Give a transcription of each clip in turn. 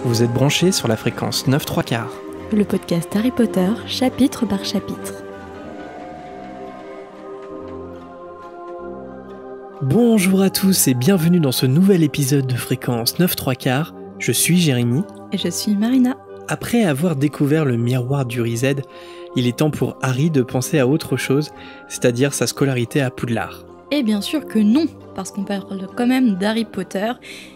Vous êtes branchés sur la fréquence 9/3/4. Le podcast Harry Potter, chapitre par chapitre. Bonjour à tous et bienvenue dans ce nouvel épisode de fréquence 9/3/4. Je suis Jérémy. Et je suis Marina. Après avoir découvert le miroir du Riséd, il est temps pour Harry de penser à autre chose, c'est-à-dire sa scolarité à Poudlard. Et bien sûr que non, parce qu'on parle quand même d'Harry Potter,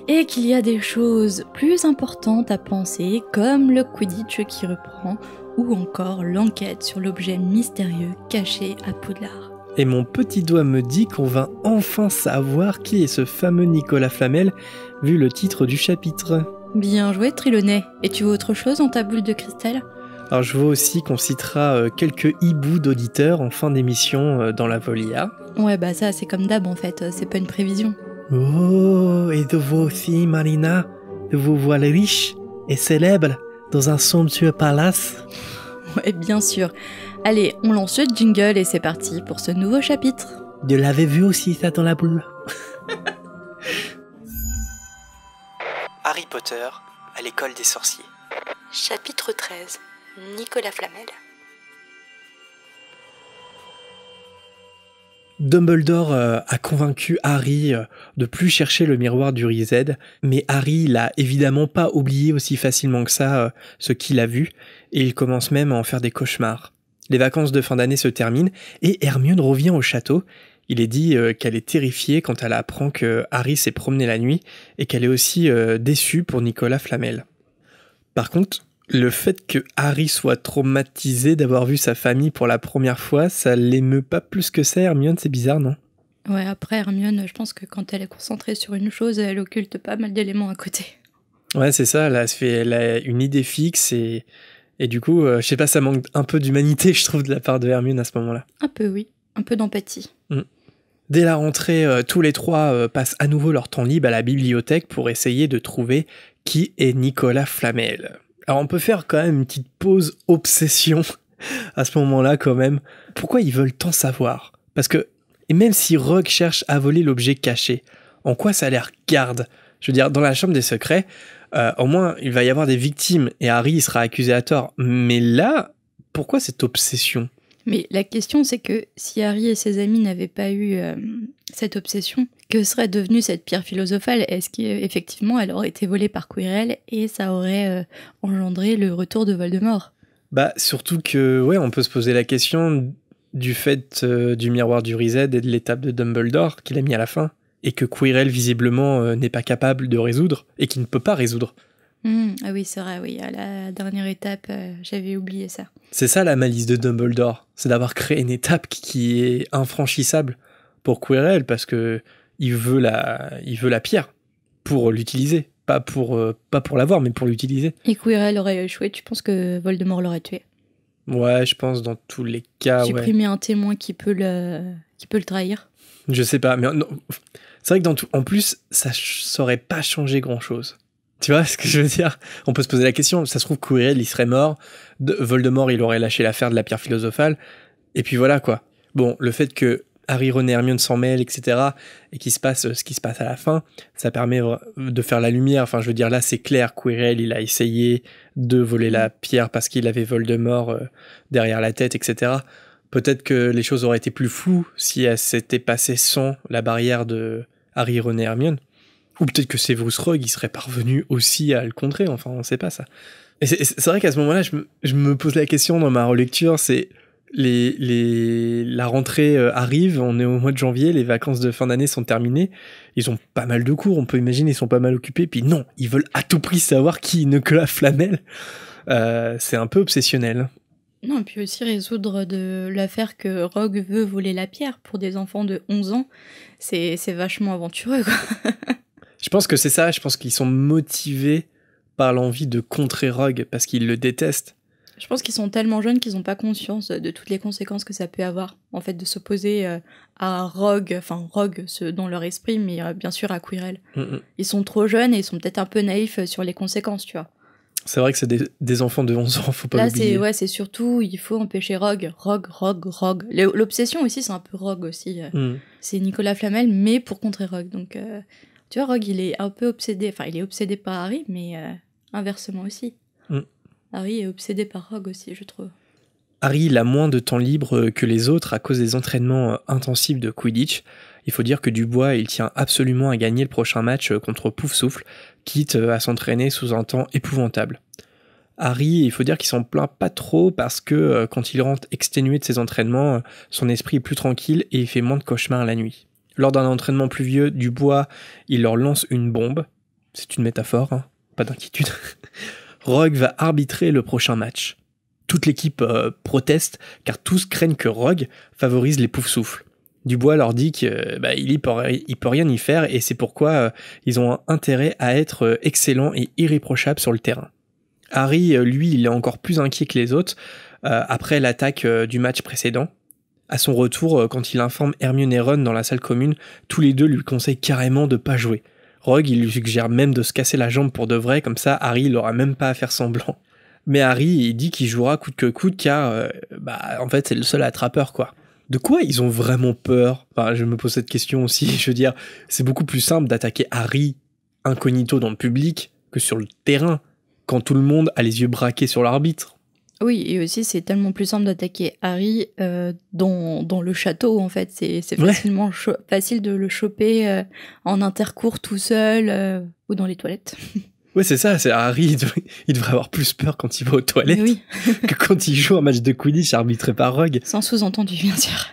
et qu'il y a des choses plus importantes à penser, comme le Quidditch qui reprend, ou encore l'enquête sur l'objet mystérieux caché à Poudlard. Et mon petit doigt me dit qu'on va enfin savoir qui est ce fameux Nicolas Flamel, vu le titre du chapitre. Bien joué Trelawney, et tu veux autre chose dans ta boule de cristal ? Alors je vois aussi qu'on citera quelques hiboux d'auditeurs en fin d'émission dans la Volia. Ouais bah ça c'est comme d'hab en fait, c'est pas une prévision. Oh, et de vous aussi Marina, de vous voir riche et célèbre dans un somptueux palace. Ouais bien sûr. Allez, on lance le jingle et c'est parti pour ce nouveau chapitre. Je l'avais vu aussi ça dans la boule. Harry Potter à l'école des sorciers. Chapitre 13. Nicolas Flamel. Dumbledore a convaincu Harry de plus chercher le miroir du Riséd, mais Harry l'a évidemment pas oublié aussi facilement que ça ce qu'il a vu, et il commence même à en faire des cauchemars. Les vacances de fin d'année se terminent, et Hermione revient au château. Il est dit qu'elle est terrifiée quand elle apprend que Harry s'est promené la nuit, et qu'elle est aussi déçue pour Nicolas Flamel. Par contre, le fait que Harry soit traumatisé d'avoir vu sa famille pour la première fois, ça l'émeut pas plus que ça, Hermione, c'est bizarre, non ? Ouais, après Hermione, je pense que quand elle est concentrée sur une chose, elle occulte pas mal d'éléments à côté. Ouais, c'est ça, elle a une idée fixe et du coup, je sais pas, ça manque un peu d'humanité, je trouve, de la part de Hermione à ce moment-là. Un peu, oui. Un peu d'empathie. Dès la rentrée, tous les trois passent à nouveau leur temps libre à la bibliothèque pour essayer de trouver qui est Nicolas Flamel. Alors on peut faire quand même une petite pause obsession à ce moment-là quand même. Pourquoi ils veulent tant savoir ? Parce que, et même si Rogue cherche à voler l'objet caché, en quoi ça les regarde ? Je veux dire, dans la chambre des secrets, au moins il va y avoir des victimes et Harry il sera accusé à tort. Mais là, pourquoi cette obsession ? Mais la question c'est que si Harry et ses amis n'avaient pas eu cette obsession, que serait devenue cette pierre philosophale ? Est-ce qu'effectivement elle aurait été volée par Quirrell et ça aurait engendré le retour de Voldemort ? Bah surtout que, ouais, on peut se poser la question du fait du miroir du Riséd et de l'étape de Dumbledore qu'il a mis à la fin, et que Quirrell visiblement n'est pas capable de résoudre, et qui ne peut pas résoudre. Ah oui, c'est vrai, oui, à la dernière étape, j'avais oublié ça. C'est ça la malice de Dumbledore, c'est d'avoir créé une étape qui est infranchissable pour Quirrell, parce que il veut la pierre pour l'utiliser, pas pour l'avoir, mais pour l'utiliser. Et Quirrell aurait échoué, tu penses que Voldemort l'aurait tué ? Ouais, je pense dans tous les cas, Supprimer un témoin qui peut le trahir ? Je sais pas, mais non, c'est vrai que en plus, ça saurait pas changer grand-chose. Tu vois ce que je veux dire ? On peut se poser la question, ça se trouve Quirrell, il serait mort, Voldemort, il aurait lâché l'affaire de la pierre philosophale, et puis voilà quoi. Bon, le fait que Harry, Ron et Hermione s'en mêlent, etc., et qu'il se passe ce qui se passe à la fin, ça permet de faire la lumière. Enfin, je veux dire, là, c'est clair, Quirrell, il a essayé de voler la pierre parce qu'il avait Voldemort derrière la tête, etc. Peut-être que les choses auraient été plus floues si elles s'étaient passées sans la barrière de Harry, Ron et Hermione. Ou peut-être que Severus Rogue, il serait parvenu aussi à le contrer, enfin, on sait pas ça. Et c'est vrai qu'à ce moment-là, je me pose la question dans ma relecture, c'est la rentrée arrive, on est au mois de janvier, les vacances de fin d'année sont terminées, ils ont pas mal de cours, on peut imaginer, ils sont pas mal occupés, puis non, ils veulent à tout prix savoir qui est Nicolas Flamel. C'est un peu obsessionnel. Non, et puis aussi résoudre de l'affaire que Rogue veut voler la pierre pour des enfants de 11 ans, c'est vachement aventureux, quoi. Je pense que c'est ça, je pense qu'ils sont motivés par l'envie de contrer Rogue, parce qu'ils le détestent. Je pense qu'ils sont tellement jeunes qu'ils n'ont pas conscience de toutes les conséquences que ça peut avoir, en fait, de s'opposer à Rogue, dans leur esprit, mais bien sûr à Quirrell. Ils sont trop jeunes et ils sont peut-être un peu naïfs sur les conséquences, tu vois. C'est vrai que c'est des enfants de 11 ans, faut pas l'oublier. Là, c'est surtout, il faut empêcher Rogue. L'obsession aussi, c'est un peu Rogue aussi. C'est Nicolas Flamel, mais pour contrer Rogue. Donc, tu vois, Rogue, il est un peu obsédé. Enfin, il est obsédé par Harry, mais inversement aussi. Mm. Harry est obsédé par Rogue aussi, je trouve. Harry il a moins de temps libre que les autres à cause des entraînements intensifs de Quidditch. Il faut dire que Dubois, il tient absolument à gagner le prochain match contre Poufsouffle, quitte à s'entraîner sous un temps épouvantable. Harry, il faut dire qu'il s'en plaint pas trop parce que quand il rentre exténué de ses entraînements, son esprit est plus tranquille et il fait moins de cauchemars la nuit. Lors d'un entraînement pluvieux, Dubois, il leur lance une bombe. C'est une métaphore, hein, pas d'inquiétude. Rogue va arbitrer le prochain match. Toute l'équipe proteste car tous craignent que Rogue favorise les Poufsouffles. Dubois leur dit qu'il peut rien y faire et c'est pourquoi ils ont intérêt à être excellents et irréprochables sur le terrain. Harry, lui, il est encore plus inquiet que les autres après l'attaque du match précédent. À son retour, quand il informe Hermione et Ron dans la salle commune, tous les deux lui conseillent carrément de pas jouer. Rogue, il lui suggère même de se casser la jambe pour de vrai, comme ça Harry il aura même pas à faire semblant. Mais Harry, il dit qu'il jouera coûte que coûte car, en fait, c'est le seul attrapeur, quoi. De quoi ils ont vraiment peur ? Enfin, je me pose cette question aussi. Je veux dire, c'est beaucoup plus simple d'attaquer Harry incognito dans le public que sur le terrain, quand tout le monde a les yeux braqués sur l'arbitre. Oui, et aussi c'est tellement plus simple d'attaquer Harry dans le château, en fait. C'est facilement facile de le choper en intercours tout seul ou dans les toilettes. Ouais, c'est ça, c'est Harry, il devrait avoir plus peur quand il va aux toilettes oui. que quand il joue un match de Quidditch arbitré par Rogue. Sans sous-entendu, bien sûr.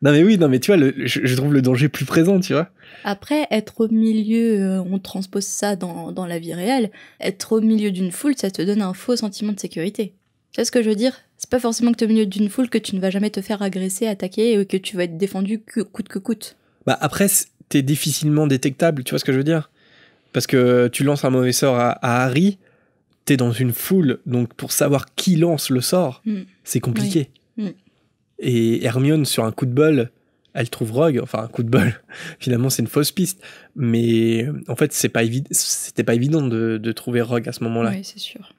Non mais tu vois, je trouve le danger plus présent, tu vois. Après, être au milieu, on transpose ça dans la vie réelle, être au milieu d'une foule, ça te donne un faux sentiment de sécurité. Tu vois ce que je veux dire ? C'est pas forcément que tu es au milieu d'une foule que tu ne vas jamais te faire agresser, attaquer, et que tu vas être défendu coûte que coûte. Bah après, t'es difficilement détectable, tu vois ce que je veux dire ? Parce que tu lances un mauvais sort à Harry, t'es dans une foule, donc pour savoir qui lance le sort, c'est compliqué. Oui. Et Hermione, sur un coup de bol, elle trouve Rogue, enfin un coup de bol, finalement c'est une fausse piste, mais en fait c'était pas évident de trouver Rogue à ce moment-là. Oui, c'est sûr.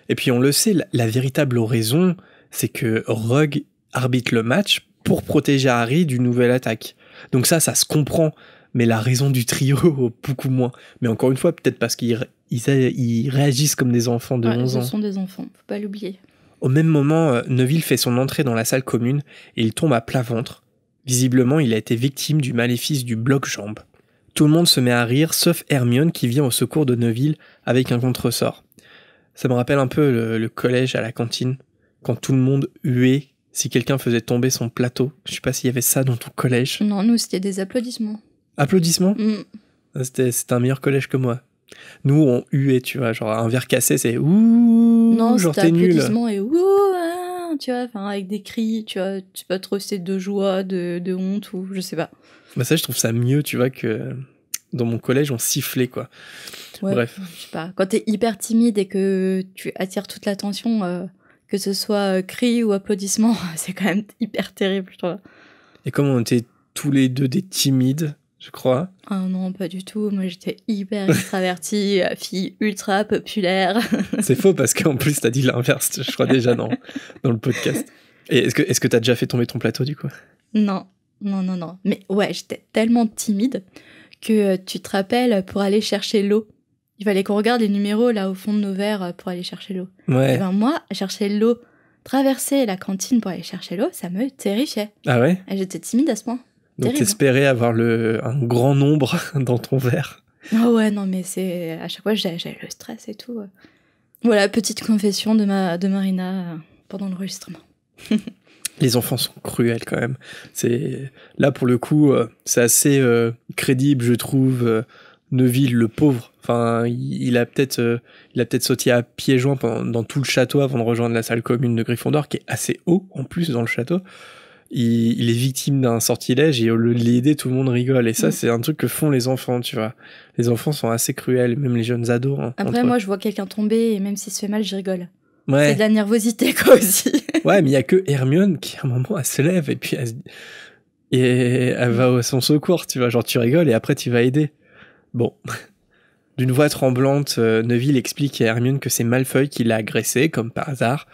Et puis on le sait, la véritable raison, c'est que Rogue arbitre le match pour protéger Harry d'une nouvelle attaque. Donc ça se comprend, mais la raison du trio, beaucoup moins. Mais encore une fois, peut-être parce qu'ils réagissent comme des enfants de 11 ans. Ce sont des enfants, faut pas l'oublier. Au même moment, Neville fait son entrée dans la salle commune et il tombe à plat ventre. Visiblement, il a été victime du maléfice du bloc-jambe. Tout le monde se met à rire, sauf Hermione qui vient au secours de Neville avec un contresort. Ça me rappelle un peu le collège à la cantine, quand tout le monde huait si quelqu'un faisait tomber son plateau. Je sais pas s'il y avait ça dans ton collège. Non, nous, c'était des applaudissements. Applaudissements ? C'était un meilleur collège que moi. Nous, on huait, tu vois, genre un verre cassé, c'est ouh, non, genre t'es nul. Non, c'était applaudissements et ouh, tu vois, enfin avec des cris, tu vois, tu sais pas trop si c'est de joie, de honte ou je sais pas. Bah ça, je trouve ça mieux, tu vois, que dans mon collège, on sifflait, quoi. Ouais, bref. Je sais pas, quand t'es hyper timide et que tu attires toute l'attention, que ce soit cris ou applaudissements, c'est quand même hyper terrible, je trouve. Et comme on était tous les deux des timides, je crois. Ah non, pas du tout. Moi, j'étais hyper extravertie, fille ultra populaire. C'est faux parce qu'en plus, t'as dit l'inverse, je crois déjà dans le podcast. Et est-ce que t'as déjà fait tomber ton plateau, du coup ? Non. Mais ouais, j'étais tellement timide que tu te rappelles, pour aller chercher l'eau, il fallait qu'on regarde les numéros là au fond de nos verres pour aller chercher l'eau. Ouais. Et ben moi, chercher l'eau, traverser la cantine pour aller chercher l'eau, ça me terrifiait. Ah ouais ? Et j'étais timide à ce point. Donc t'espérais avoir un grand nombre dans ton verre. Oh ouais, non mais c'est... À chaque fois, j'avais le stress et tout. Voilà, petite confession de Marina pendant l'enregistrement. Les enfants sont cruels quand même. Là pour le coup, c'est assez crédible, je trouve. Neville, le pauvre, enfin, il a peut-être sauté à pieds joints dans tout le château avant de rejoindre la salle commune de Gryffondor, qui est assez haut en plus dans le château. Il est victime d'un sortilège et au lieu de l'aider, tout le monde rigole. Et ça, c'est un truc que font les enfants, tu vois. Les enfants sont assez cruels, même les jeunes ados. Hein, après, moi, je vois quelqu'un tomber et même s'il se fait mal, je rigole. Ouais. C'est de la nervosité, quoi, aussi. Ouais, mais il y a que Hermione qui, à un moment, elle se lève et puis elle va à son secours, tu vois. Genre, tu rigoles et après, tu vas aider. Bon. D'une voix tremblante, Neville explique à Hermione que c'est Malfoy qui l'a agressé, comme par hasard.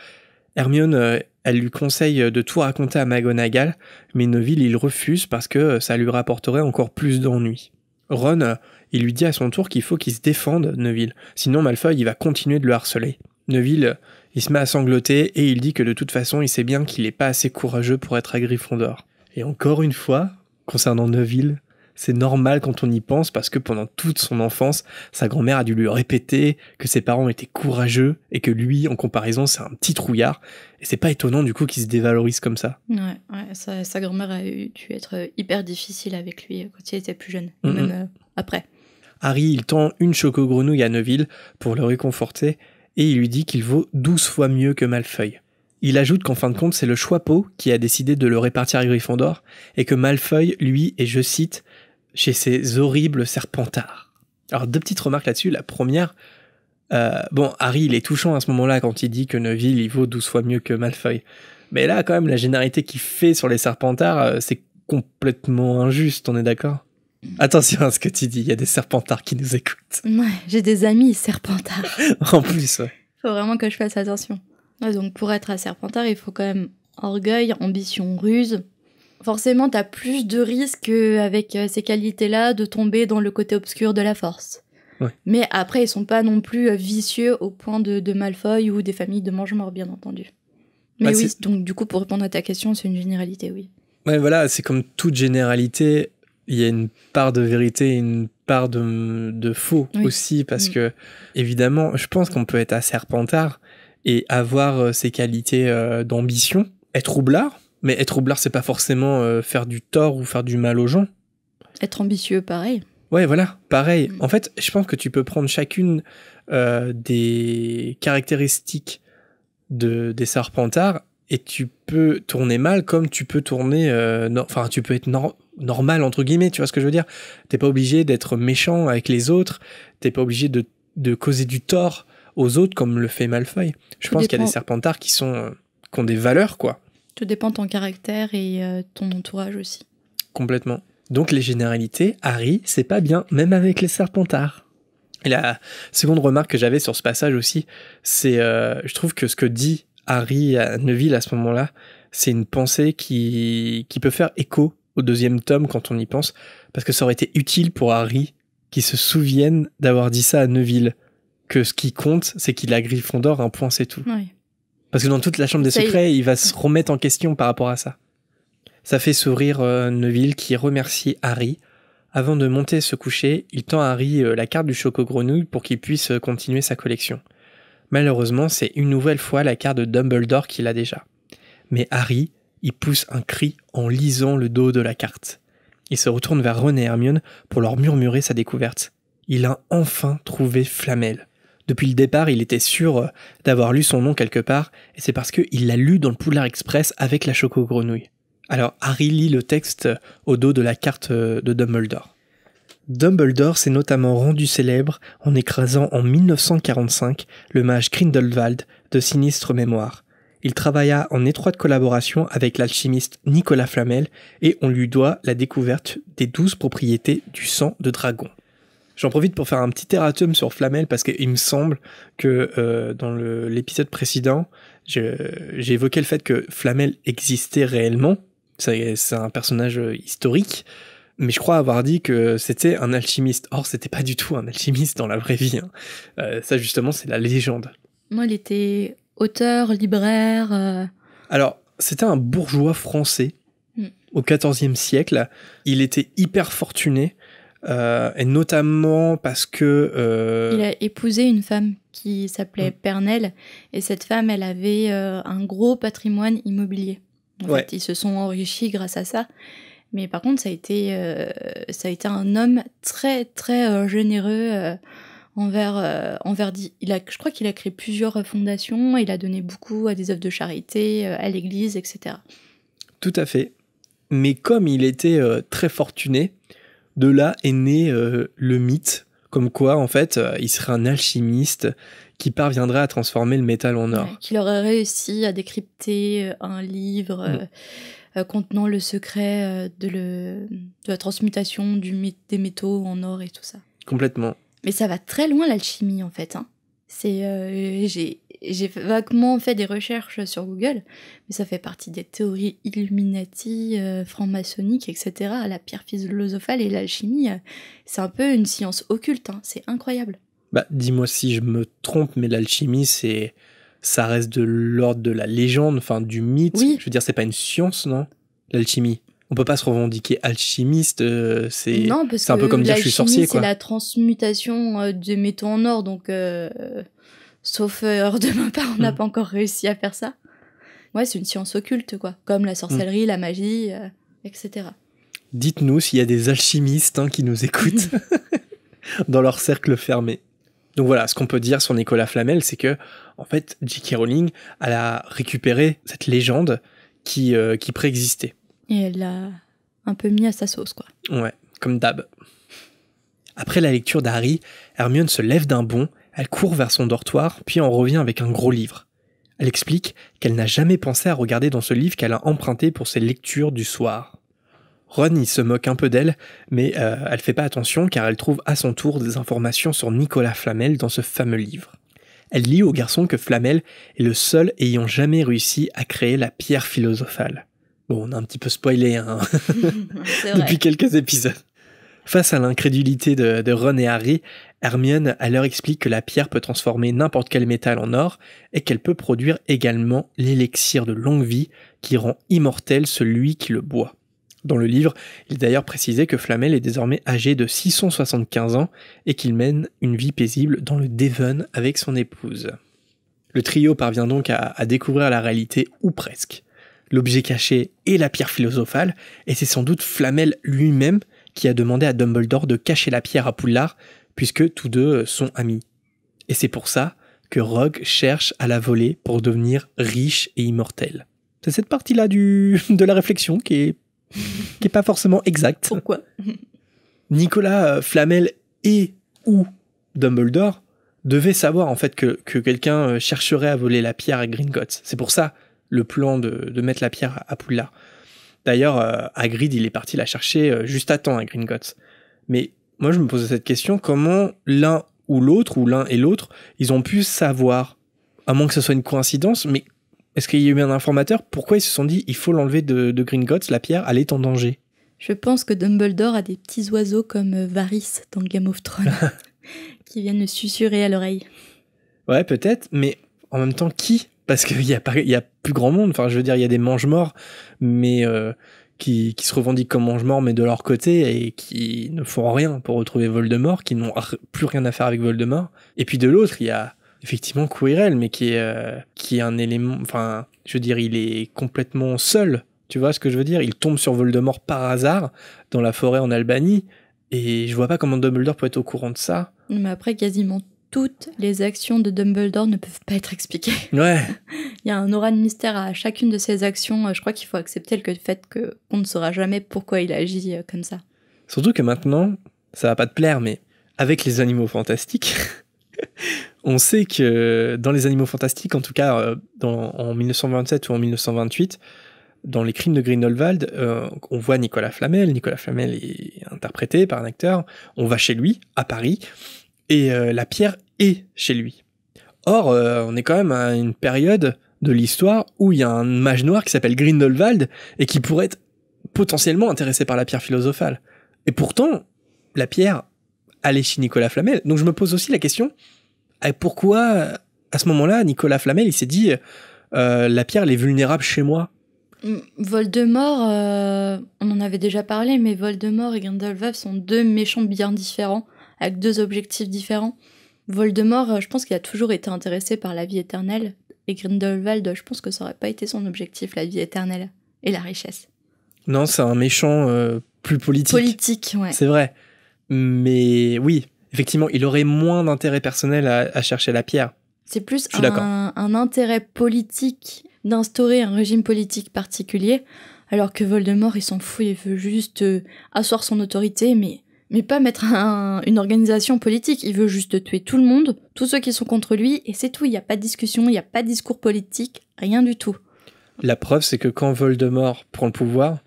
Hermione, elle lui conseille de tout raconter à McGonagall, mais Neville, il refuse parce que ça lui rapporterait encore plus d'ennuis. Ron, il lui dit à son tour qu'il faut qu'il se défende, Neville. Sinon, Malfoy, il va continuer de le harceler. Neville, il se met à sangloter et il dit que de toute façon, il sait bien qu'il n'est pas assez courageux pour être à Gryffondor. Et encore une fois, concernant Neville, c'est normal quand on y pense parce que pendant toute son enfance, sa grand-mère a dû lui répéter que ses parents étaient courageux et que lui, en comparaison, c'est un petit trouillard. Et c'est pas étonnant du coup qu'il se dévalorise comme ça. Ouais, sa grand-mère a dû être hyper difficile avec lui quand il était plus jeune, même après. Harry, il tend une choco-grenouille à Neville pour le réconforter et il lui dit qu'il vaut 12 fois mieux que Malfoy. Il ajoute qu'en fin de compte, c'est le Choixpeau qui a décidé de le répartir à Gryffondor et que Malfoy, lui, est, je cite, chez ces horribles serpentards. Alors, 2 petites remarques là-dessus. La première, Harry, il est touchant à ce moment-là quand il dit que Neville, il vaut 12 fois mieux que Malfoy. Mais là, quand même, la généralité qu'il fait sur les serpentards, c'est complètement injuste, on est d'accord ? Attention à ce que tu dis, il y a des serpentards qui nous écoutent. Ouais, j'ai des amis serpentards. En plus, ouais. Faut vraiment que je fasse attention. Ouais, donc pour être un serpentard, il faut quand même orgueil, ambition, ruse. Forcément, t'as plus de risques avec ces qualités-là de tomber dans le côté obscur de la force. Ouais. Mais après, ils sont pas non plus vicieux au point de Malfoy ou des familles de Mange-Morts, bien entendu. Mais oui, donc du coup, pour répondre à ta question, c'est une généralité, oui. Ouais, voilà, c'est comme toute généralité, il y a une part de vérité et une part de faux aussi, parce que, évidemment, je pense qu'on peut être à serpentard et avoir ces qualités d'ambition, être roublard, mais être roublard, c'est pas forcément faire du tort ou faire du mal aux gens. Être ambitieux, pareil. Ouais, voilà, pareil. En fait, je pense que tu peux prendre chacune des caractéristiques des serpentards et tu peux tourner mal comme tu peux tourner... tu peux être normal, entre guillemets, tu vois ce que je veux dire ? T'es pas obligé d'être méchant avec les autres, t'es pas obligé de causer du tort aux autres comme le fait Malfoy. Je pense qu'il y a des serpentards qui ont des valeurs, quoi. Tout dépend de ton caractère et ton entourage aussi. Complètement. Donc les généralités, Harry, c'est pas bien, même avec les serpentards. Et la seconde remarque que j'avais sur ce passage aussi, c'est, je trouve que ce que dit Harry à Neville à ce moment-là, c'est une pensée qui peut faire écho au 2e tome quand on y pense, parce que ça aurait été utile pour Harry qu'il se souvienne d'avoir dit ça à Neville, que ce qui compte, c'est qu'il a Gryffondor, un point c'est tout. Oui. Parce que dans toute la chambre des secrets, il va se remettre en question par rapport à ça. Ça fait sourire Neville qui remercie Harry. Avant de monter se coucher, il tend à Harry la carte du Choco-Grenouille pour qu'il puisse continuer sa collection. Malheureusement, c'est une nouvelle fois la carte de Dumbledore qu'il a déjà. Mais Harry, il pousse un cri en lisant le dos de la carte. Il se retourne vers Ron et Hermione pour leur murmurer sa découverte. Il a enfin trouvé Flamel. Depuis le départ, il était sûr d'avoir lu son nom quelque part, et c'est parce qu'il l'a lu dans le Poudlard Express avec la Choco-Grenouille. Alors, Harry lit le texte au dos de la carte de Dumbledore. Dumbledore s'est notamment rendu célèbre en écrasant en 1945 le mage Grindelwald de sinistre mémoire. Il travailla en étroite collaboration avec l'alchimiste Nicolas Flamel et on lui doit la découverte des 12 propriétés du sang de dragon. J'en profite pour faire un petit erratum sur Flamel parce qu'il me semble que dans l'épisode précédent, j'ai évoqué le fait que Flamel existait réellement. C'est un personnage historique, mais je crois avoir dit que c'était un alchimiste. Or, c'était pas du tout un alchimiste dans la vraie vie. Ça, justement, c'est la légende. Moi, il était auteur, libraire... Alors, c'était un bourgeois français au XIVe siècle. Il était hyper fortuné. Et notamment parce que... Il a épousé une femme qui s'appelait Pernelle, et cette femme, elle avait un gros patrimoine immobilier. En fait, ils se sont enrichis grâce à ça. Mais par contre, ça a été un homme très, très généreux envers... je crois qu'il a créé plusieurs fondations, il a donné beaucoup à des œuvres de charité, à l'église, etc. Tout à fait. Mais comme il était très fortuné, de là est né le mythe, comme quoi, en fait, il serait un alchimiste qui parviendrait à transformer le métal en or. Qu'il aurait réussi à décrypter un livre contenant le secret de la transmutation des métaux en or et tout ça. Complètement. Mais ça va très loin, l'alchimie, en fait. Hein. J'ai j'ai vaguement fait des recherches sur Google, mais ça fait partie des théories Illuminati, franc-maçonniques, etc. La pierre philosophale et l'alchimie, c'est un peu une science occulte, hein. C'est incroyable. Bah, dis-moi si je me trompe, mais l'alchimie, ça reste de l'ordre de la légende, enfin du mythe. Oui. Je veux dire, c'est pas une science, non? L'alchimie. On peut pas se revendiquer alchimiste, c'est Non, parce un peu que comme dire je suis sorcier, quoi. c'est la transmutation de métaux en or, donc sauf erreur de ma part, on n'a pas encore réussi à faire ça. Ouais, c'est une science occulte, quoi, comme la sorcellerie, la magie, etc. Dites-nous s'il y a des alchimistes qui nous écoutent dans leur cercle fermé. Donc voilà, ce qu'on peut dire sur Nicolas Flamel, c'est que, en fait, J.K. Rowling, elle a récupéré cette légende qui préexistait. Et elle l'a un peu mis à sa sauce, quoi. Ouais, comme d'hab. Après la lecture d'Harry, Hermione se lève d'un bond, elle court vers son dortoir, puis en revient avec un gros livre. Elle explique qu'elle n'a jamais pensé à regarder dans ce livre qu'elle a emprunté pour ses lectures du soir. Ron y se moque un peu d'elle, mais elle fait pas attention car elle trouve à son tour des informations sur Nicolas Flamel dans ce fameux livre. Elle lit au garçon que Flamel est le seul ayant jamais réussi à créer la pierre philosophale. Bon, on a un petit peu spoilé depuis quelques épisodes. Face à l'incrédulité de Ron et Harry, Hermione leur explique que la pierre peut transformer n'importe quel métal en or et qu'elle peut produire également l'élixir de longue vie qui rend immortel celui qui le boit. Dans le livre, il est d'ailleurs précisé que Flamel est désormais âgé de 675 ans et qu'il mène une vie paisible dans le Devon avec son épouse. Le trio parvient donc à découvrir la réalité, ou presque. L'objet caché est la pierre philosophale, et c'est sans doute Flamel lui-même qui a demandé à Dumbledore de cacher la pierre à Poudlard, puisque tous deux sont amis. Et c'est pour ça que Rogue cherche à la voler pour devenir riche et immortel. C'est cette partie-là de la réflexion qui est pas forcément exacte. Pourquoi? Nicolas Flamel et ou Dumbledore devaient savoir en fait que quelqu'un chercherait à voler la pierre à Gringotts. C'est pour ça le plan de mettre la pierre à Poudlard. D'ailleurs, Hagrid, il est parti la chercher juste à temps à Gringotts. Mais moi, je me posais cette question, comment l'un ou l'autre, ou l'un et l'autre, ils ont pu savoir, à moins que ce soit une coïncidence, mais est-ce qu'il y a eu un informateur? Pourquoi ils se sont dit, il faut l'enlever de Gringotts, la pierre, elle est en danger? Je pense que Dumbledore a des petits oiseaux comme Varys dans Game of Thrones, qui viennent le susurrer à l'oreille. Ouais, peut-être, mais en même temps, qui? Parce qu'il y a plus grand monde, enfin je veux dire, il y a des mange-morts, mais qui se revendiquent comme mange-morts, mais de leur côté, et qui ne font rien pour retrouver Voldemort, qui n'ont plus rien à faire avec Voldemort. Et puis de l'autre, il y a effectivement Quirrell, mais qui est un élément, enfin, je veux dire, il est complètement seul, tu vois ce que je veux dire? Il tombe sur Voldemort par hasard, dans la forêt en Albanie, et je vois pas comment Dumbledore peut être au courant de ça. Mais après, quasiment toutes les actions de Dumbledore ne peuvent pas être expliquées. Ouais. Il y a un aura de mystère à chacune de ses actions. Je crois qu'il faut accepter le fait qu'on ne saura jamais pourquoi il agit comme ça. Surtout que maintenant, ça va pas te plaire, mais avec les animaux fantastiques, on sait que dans les animaux fantastiques, en tout cas en 1927 ou en 1928, dans les crimes de Grindelwald, on voit Nicolas Flamel. Nicolas Flamel est interprété par un acteur. On va chez lui, à Paris, et la pierre est chez lui. Or, on est quand même à une période de l'histoire où il y a un mage noir qui s'appelle Grindelwald et qui pourrait être potentiellement intéressé par la pierre philosophale. Et pourtant, la pierre allait chez Nicolas Flamel. Donc je me pose aussi la question, pourquoi, à ce moment-là, Nicolas Flamel, il s'est dit la pierre, elle est vulnérable chez moi? Voldemort, on en avait déjà parlé, mais Voldemort et Grindelwald sont deux méchants bien différents, avec deux objectifs différents. Voldemort, je pense qu'il a toujours été intéressé par la vie éternelle, et Grindelwald, je pense que ça aurait pas été son objectif, la vie éternelle et la richesse. Non, c'est un méchant plus politique. Politique, ouais. C'est vrai. Mais oui, effectivement, il aurait moins d'intérêt personnel à chercher la pierre. C'est plus un intérêt politique d'instaurer un régime politique particulier, alors que Voldemort, il s'en fout, il veut juste asseoir son autorité, mais pas mettre une organisation politique. Il veut juste tuer tout le monde, tous ceux qui sont contre lui, et c'est tout. Il n'y a pas de discussion, il n'y a pas de discours politique, rien du tout. La preuve, c'est que quand Voldemort prend le pouvoir,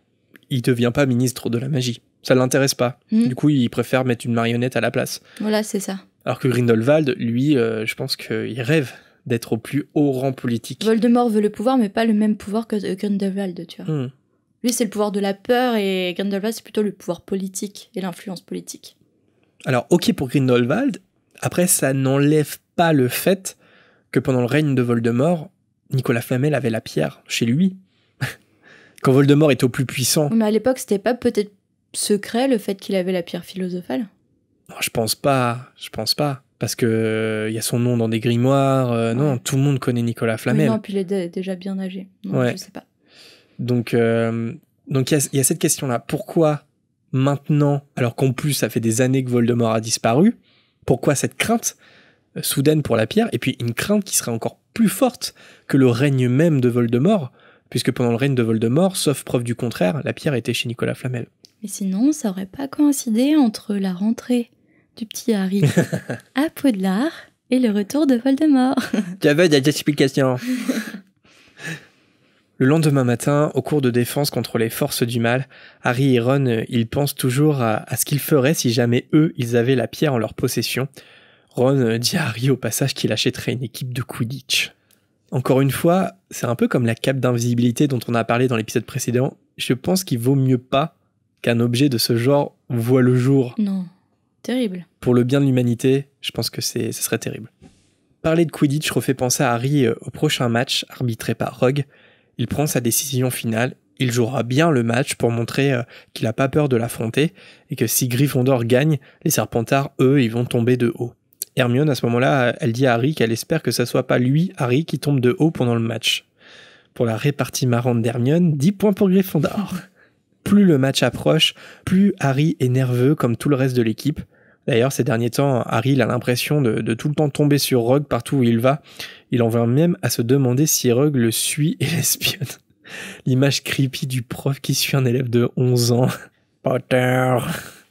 il devient pas ministre de la magie. Ça l'intéresse pas. Du coup, il préfère mettre une marionnette à la place. Voilà, c'est ça. Alors que Grindelwald, lui, je pense qu'il rêve d'être au plus haut rang politique. Voldemort veut le pouvoir, mais pas le même pouvoir que Grindelwald, tu vois. Lui, c'est le pouvoir de la peur, et Grindelwald, c'est plutôt le pouvoir politique et l'influence politique. Alors, ok pour Grindelwald, après, ça n'enlève pas le fait que pendant le règne de Voldemort, Nicolas Flamel avait la pierre chez lui. Quand Voldemort est au plus puissant. Mais à l'époque, c'était pas peut-être secret le fait qu'il avait la pierre philosophale ? Non, je pense pas. Parce que y a son nom dans des grimoires. Non, tout le monde connaît Nicolas Flamel. Oui, non, puis il est déjà bien âgé. Non, ouais. Je sais pas. Donc il y a cette question-là. Pourquoi maintenant, alors qu'en plus ça fait des années que Voldemort a disparu, pourquoi cette crainte soudaine pour la pierre, et puis une crainte qui serait encore plus forte que le règne même de Voldemort, puisque pendant le règne de Voldemort, sauf preuve du contraire, la pierre était chez Nicolas Flamel. Mais sinon, ça aurait pas coïncidé entre la rentrée du petit Harry à Poudlard et le retour de Voldemort. J'avais des explications. Le lendemain matin, au cours de défense contre les forces du mal, Harry et Ron, ils pensent toujours à ce qu'ils feraient si jamais eux, ils avaient la pierre en leur possession. Ron dit à Harry au passage qu'il achèterait une équipe de Quidditch. Encore une fois, c'est un peu comme la cape d'invisibilité dont on a parlé dans l'épisode précédent. Je pense qu'il vaut mieux pas qu'un objet de ce genre voit le jour. Non, terrible. Pour le bien de l'humanité, je pense que ce serait terrible. Parler de Quidditch refait penser à Harry au prochain match arbitré par Rogue. Il prend sa décision finale, il jouera bien le match pour montrer qu'il n'a pas peur de l'affronter et que si Gryffondor gagne, les Serpentards, eux, ils vont tomber de haut. Hermione, à ce moment-là, elle dit à Harry qu'elle espère que ça soit pas lui, Harry, qui tombe de haut pendant le match. Pour la répartie marrante d'Hermione, 10 points pour Gryffondor. Plus le match approche, plus Harry est nerveux comme tout le reste de l'équipe. D'ailleurs, ces derniers temps, Harry il a l'impression de tout le temps tomber sur Rogue partout où il va. Il en vient même à se demander si Rogue le suit et l'espionne. L'image creepy du prof qui suit un élève de 11 ans. Potter,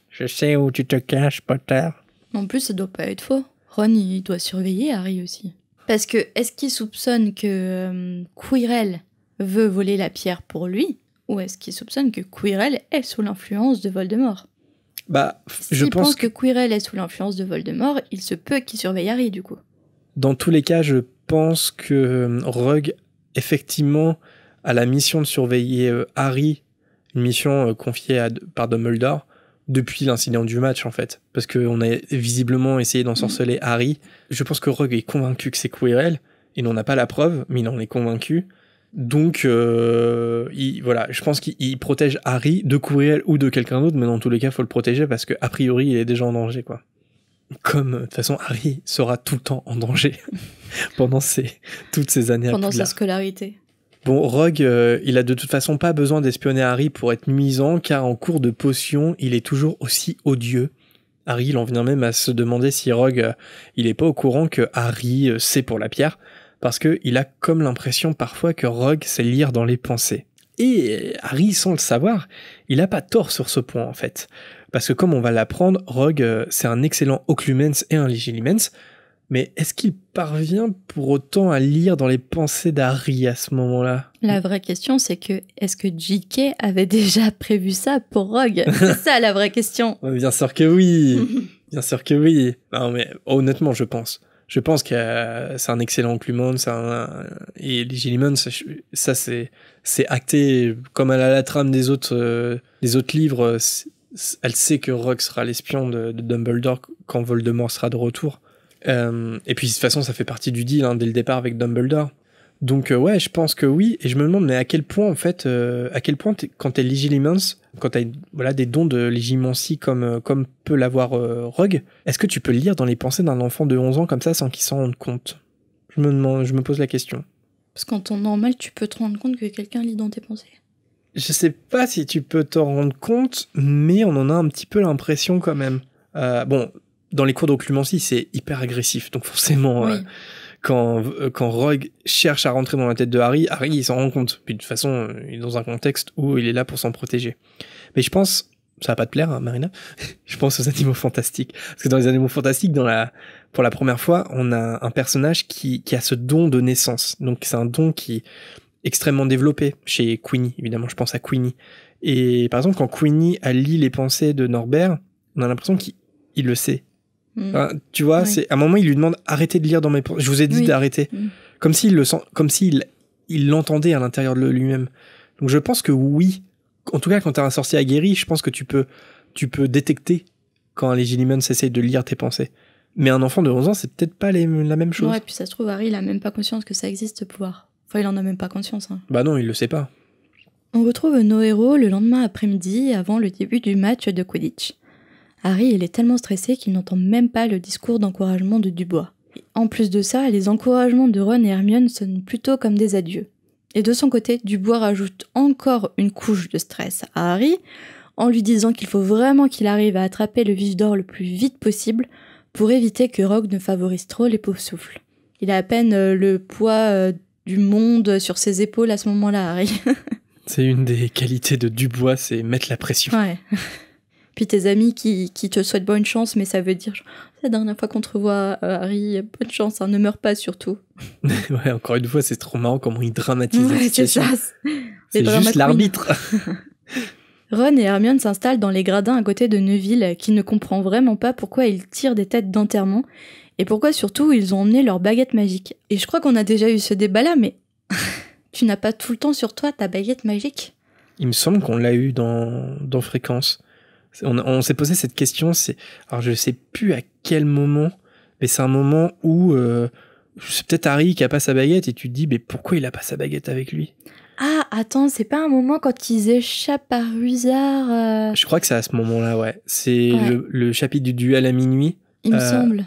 je sais où tu te caches, Potter. En plus, ça doit pas être faux. Ron, il doit surveiller Harry aussi. Parce que, est-ce qu'il soupçonne que Quirrell veut voler la pierre pour lui ? Ou est-ce qu'il soupçonne que Quirrell est sous l'influence de Voldemort ? Je pense que Quirrell est sous l'influence de Voldemort, il se peut qu'il surveille Harry, du coup. Dans tous les cas, je pense que Rogue, effectivement, a la mission de surveiller Harry, une mission confiée par Dumbledore, depuis l'incident du match, en fait. Parce qu'on a visiblement essayé d'ensorceler Harry. Je pense que Rogue est convaincu que c'est Quirrell. Il n'en a pas la preuve, mais il en est convaincu. Donc, voilà, je pense qu'il protège Harry de Quirrell ou de quelqu'un d'autre, mais dans tous les cas, il faut le protéger parce que a priori, il est déjà en danger, quoi. Comme, de toute façon, Harry sera tout le temps en danger pendant toutes ces années. Pendant sa scolarité. Bon, Rogue, il a de toute façon pas besoin d'espionner Harry pour être nuisant, car en cours de potion, il est toujours aussi odieux. Harry, il en vient même à se demander si Rogue, il est pas au courant que Harry sait pour la pierre, parce qu'il a comme l'impression parfois que Rogue sait lire dans les pensées. Et Harry, sans le savoir, il a pas tort sur ce point en fait. Parce que comme on va l'apprendre, Rogue, c'est un excellent Occlumens et un Legilimens, mais est-ce qu'il parvient pour autant à lire dans les pensées d'Harry à ce moment-là ? La vraie question, c'est que est-ce que J.K. avait déjà prévu ça pour Rogue ? C'est ça la vraie question. Bien sûr que oui. Bien sûr que oui. Non mais honnêtement, je pense. Je pense que c'est un excellent Occlumens, et Legilimens, ça c'est acté comme elle a la trame des autres livres. Elle sait que Rogue sera l'espion de Dumbledore quand Voldemort sera de retour. Et puis de toute façon ça fait partie du deal dès le départ avec Dumbledore. Donc ouais, je pense que oui, et je me demande mais à quel point en fait quand t'es Legilimens, quand t'as des dons de légimancie comme peut l'avoir Rogue, est-ce que tu peux lire dans les pensées d'un enfant de 11 ans comme ça sans qu'il s'en rende compte ? Je me pose la question. Parce qu'en temps normal, tu peux te rendre compte que quelqu'un lit dans tes pensées. Je sais pas si tu peux t'en rendre compte, mais on en a un petit peu l'impression quand même. Bon, dans les cours d'occlumencie, c'est hyper agressif, donc forcément, oui. Quand Rogue cherche à rentrer dans la tête de Harry, il s'en rend compte. Puis de toute façon, il est dans un contexte où il est là pour s'en protéger. Mais je pense, ça va pas te plaire, hein, Marina, je pense aux animaux fantastiques. Parce que dans les animaux fantastiques, pour la première fois, on a un personnage qui a ce don de naissance. Donc c'est un don qui est extrêmement développé chez Queenie, évidemment, je pense à Queenie. Et par exemple, quand Queenie lit les pensées de Norbert, on a l'impression qu'il le sait. Enfin, tu vois, Oui. à un moment, il lui demande arrêtez de lire dans mes pensées. Je vous ai dit Oui. d'arrêter. Comme s'il le sent, comme s'il l'entendait à l'intérieur de lui-même. Donc je pense que oui. En tout cas, quand t'as un sorcier aguerri, je pense que tu peux détecter quand un Legilimens essaye de lire tes pensées. Mais un enfant de 11 ans, c'est peut-être pas la même chose. Ouais, puis ça se trouve, Harry, il a même pas conscience que ça existe, ce pouvoir. Enfin, il en a même pas conscience. Hein. Bah non, il le sait pas. On retrouve nos héros le lendemain après-midi, avant le début du match de Quidditch. Harry, il est tellement stressé qu'il n'entend même pas le discours d'encouragement de Dubois. Et en plus de ça, les encouragements de Ron et Hermione sonnent plutôt comme des adieux. Et de son côté, Dubois rajoute encore une couche de stress à Harry, en lui disant qu'il faut vraiment qu'il arrive à attraper le vif d'or le plus vite possible pour éviter que Rogue ne favorise trop les Poufsouffles. Il a à peine le poids du monde sur ses épaules à ce moment-là, Harry. C'est une des qualités de Dubois, c'est mettre la pression. Ouais. Puis tes amis qui te souhaitent bonne chance, mais ça veut dire c'est la dernière fois qu'on te revoit, Harry, bonne chance, hein, ne meurs pas surtout. Ouais, encore une fois, c'est trop marrant comment il dramatise la Ouais, c'est situation. ça. C'est drama juste queen. l'arbitre. Ron et Hermione s'installent dans les gradins à côté de Neville, qui ne comprend vraiment pas pourquoi ils tirent des têtes d'enterrement, et pourquoi surtout ils ont emmené leur baguette magique. Et je crois qu'on a déjà eu ce débat-là, mais tu n'as pas tout le temps sur toi ta baguette magique ? Il me semble qu'on l'a eu dans Fréquence. On s'est posé cette question, alors je sais plus à quel moment, mais c'est un moment où c'est peut-être Harry qui a pas sa baguette et tu te dis mais pourquoi il a pas sa baguette avec lui ? Ah, attends, c'est pas un moment quand ils échappent par Huizard Je crois que c'est à ce moment-là, ouais. C'est Ouais. le chapitre du duel à minuit. il me semble.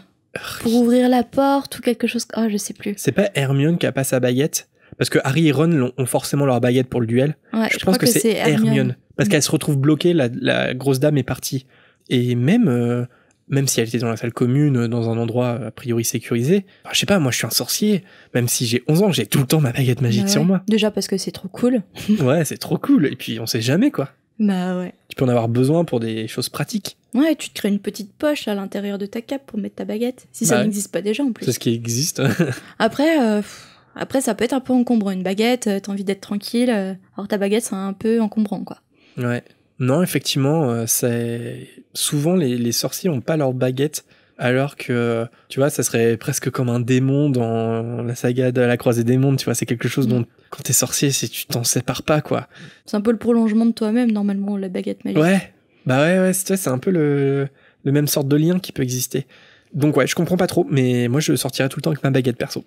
Pour ouvrir la porte ou quelque chose... Ah, je sais plus. C'est pas Hermione qui a pas sa baguette, parce que Harry et Ron ont forcément leur baguette pour le duel. Ouais, Je pense que c'est Hermione. Parce qu'elle se retrouve bloquée, la grosse dame est partie. Et même si elle était dans la salle commune, dans un endroit a priori sécurisé, je sais pas, moi je suis un sorcier, même si j'ai 11 ans, j'ai tout le temps ma baguette magique Ouais. sur moi. Déjà parce que c'est trop cool. Ouais, c'est trop cool, et puis on sait jamais quoi. Bah ouais. Tu peux en avoir besoin pour des choses pratiques. Ouais, tu te crées une petite poche à l'intérieur de ta cape pour mettre ta baguette. Si Bah ça ouais. n'existe pas déjà en plus. C'est ce qui existe. Après, ça peut être un peu encombrant. Une baguette, t'as envie d'être tranquille. Alors ta baguette, c'est un peu encombrant, quoi. Ouais. Non, effectivement, c'est souvent les sorciers ont pas leur baguette, alors que, tu vois, ça serait presque comme un démon dans la saga de la Croisée des Mondes, tu vois, c'est quelque chose dont, quand t'es sorcier, tu t'en sépares pas, quoi. C'est un peu le prolongement de toi-même, normalement, la baguette magique. Ouais, bah ouais, c'est un peu le même sorte de lien qui peut exister. Donc ouais, je comprends pas trop, mais moi je sortirais tout le temps avec ma baguette perso.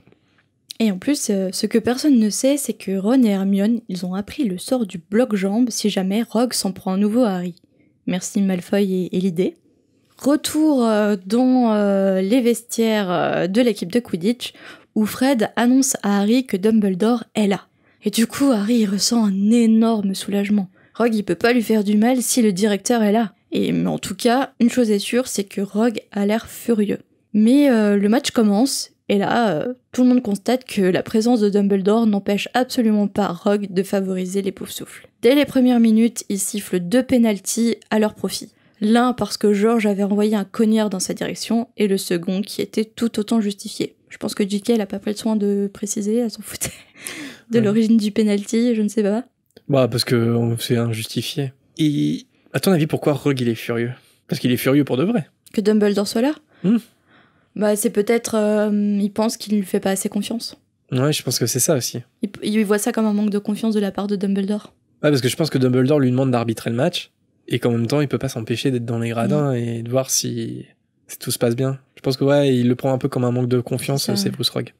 Et en plus, ce que personne ne sait, c'est que Ron et Hermione, ils ont appris le sort du bloc-jambe si jamais Rogue s'en prend à nouveau à Harry. Merci Malfoy et l'idée. Retour dans les vestiaires de l'équipe de Quidditch, où Fred annonce à Harry que Dumbledore est là. Et du coup, Harry il ressent un énorme soulagement. Rogue, il peut pas lui faire du mal si le directeur est là. Mais en tout cas, une chose est sûre, c'est que Rogue a l'air furieux. Mais le match commence, et là, tout le monde constate que la présence de Dumbledore n'empêche absolument pas Rogue de favoriser les Poufsouffles. Dès les premières minutes, il siffle 2 pénaltys à leur profit. L'un parce que George avait envoyé un cognard dans sa direction, et le second qui était tout autant justifié. Je pense que JK n'a pas pris le soin de préciser, elle s'en foutait de l'origine du pénalty, je ne sais pas. Bah parce que c'est injustifié. Et à ton avis, pourquoi Rogue il est furieux ? Parce qu'il est furieux pour de vrai. Que Dumbledore soit là Hmm. Bah c'est peut-être... il pense qu'il ne lui fait pas assez confiance. Ouais, je pense que c'est ça aussi. Il voit ça comme un manque de confiance de la part de Dumbledore. Ouais, parce que je pense que Dumbledore lui demande d'arbitrer le match, et qu'en même temps, il peut pas s'empêcher d'être dans les gradins et de voir si tout se passe bien. Je pense que ouais, il le prend un peu comme un manque de confiance, c'est Bruce Rogue.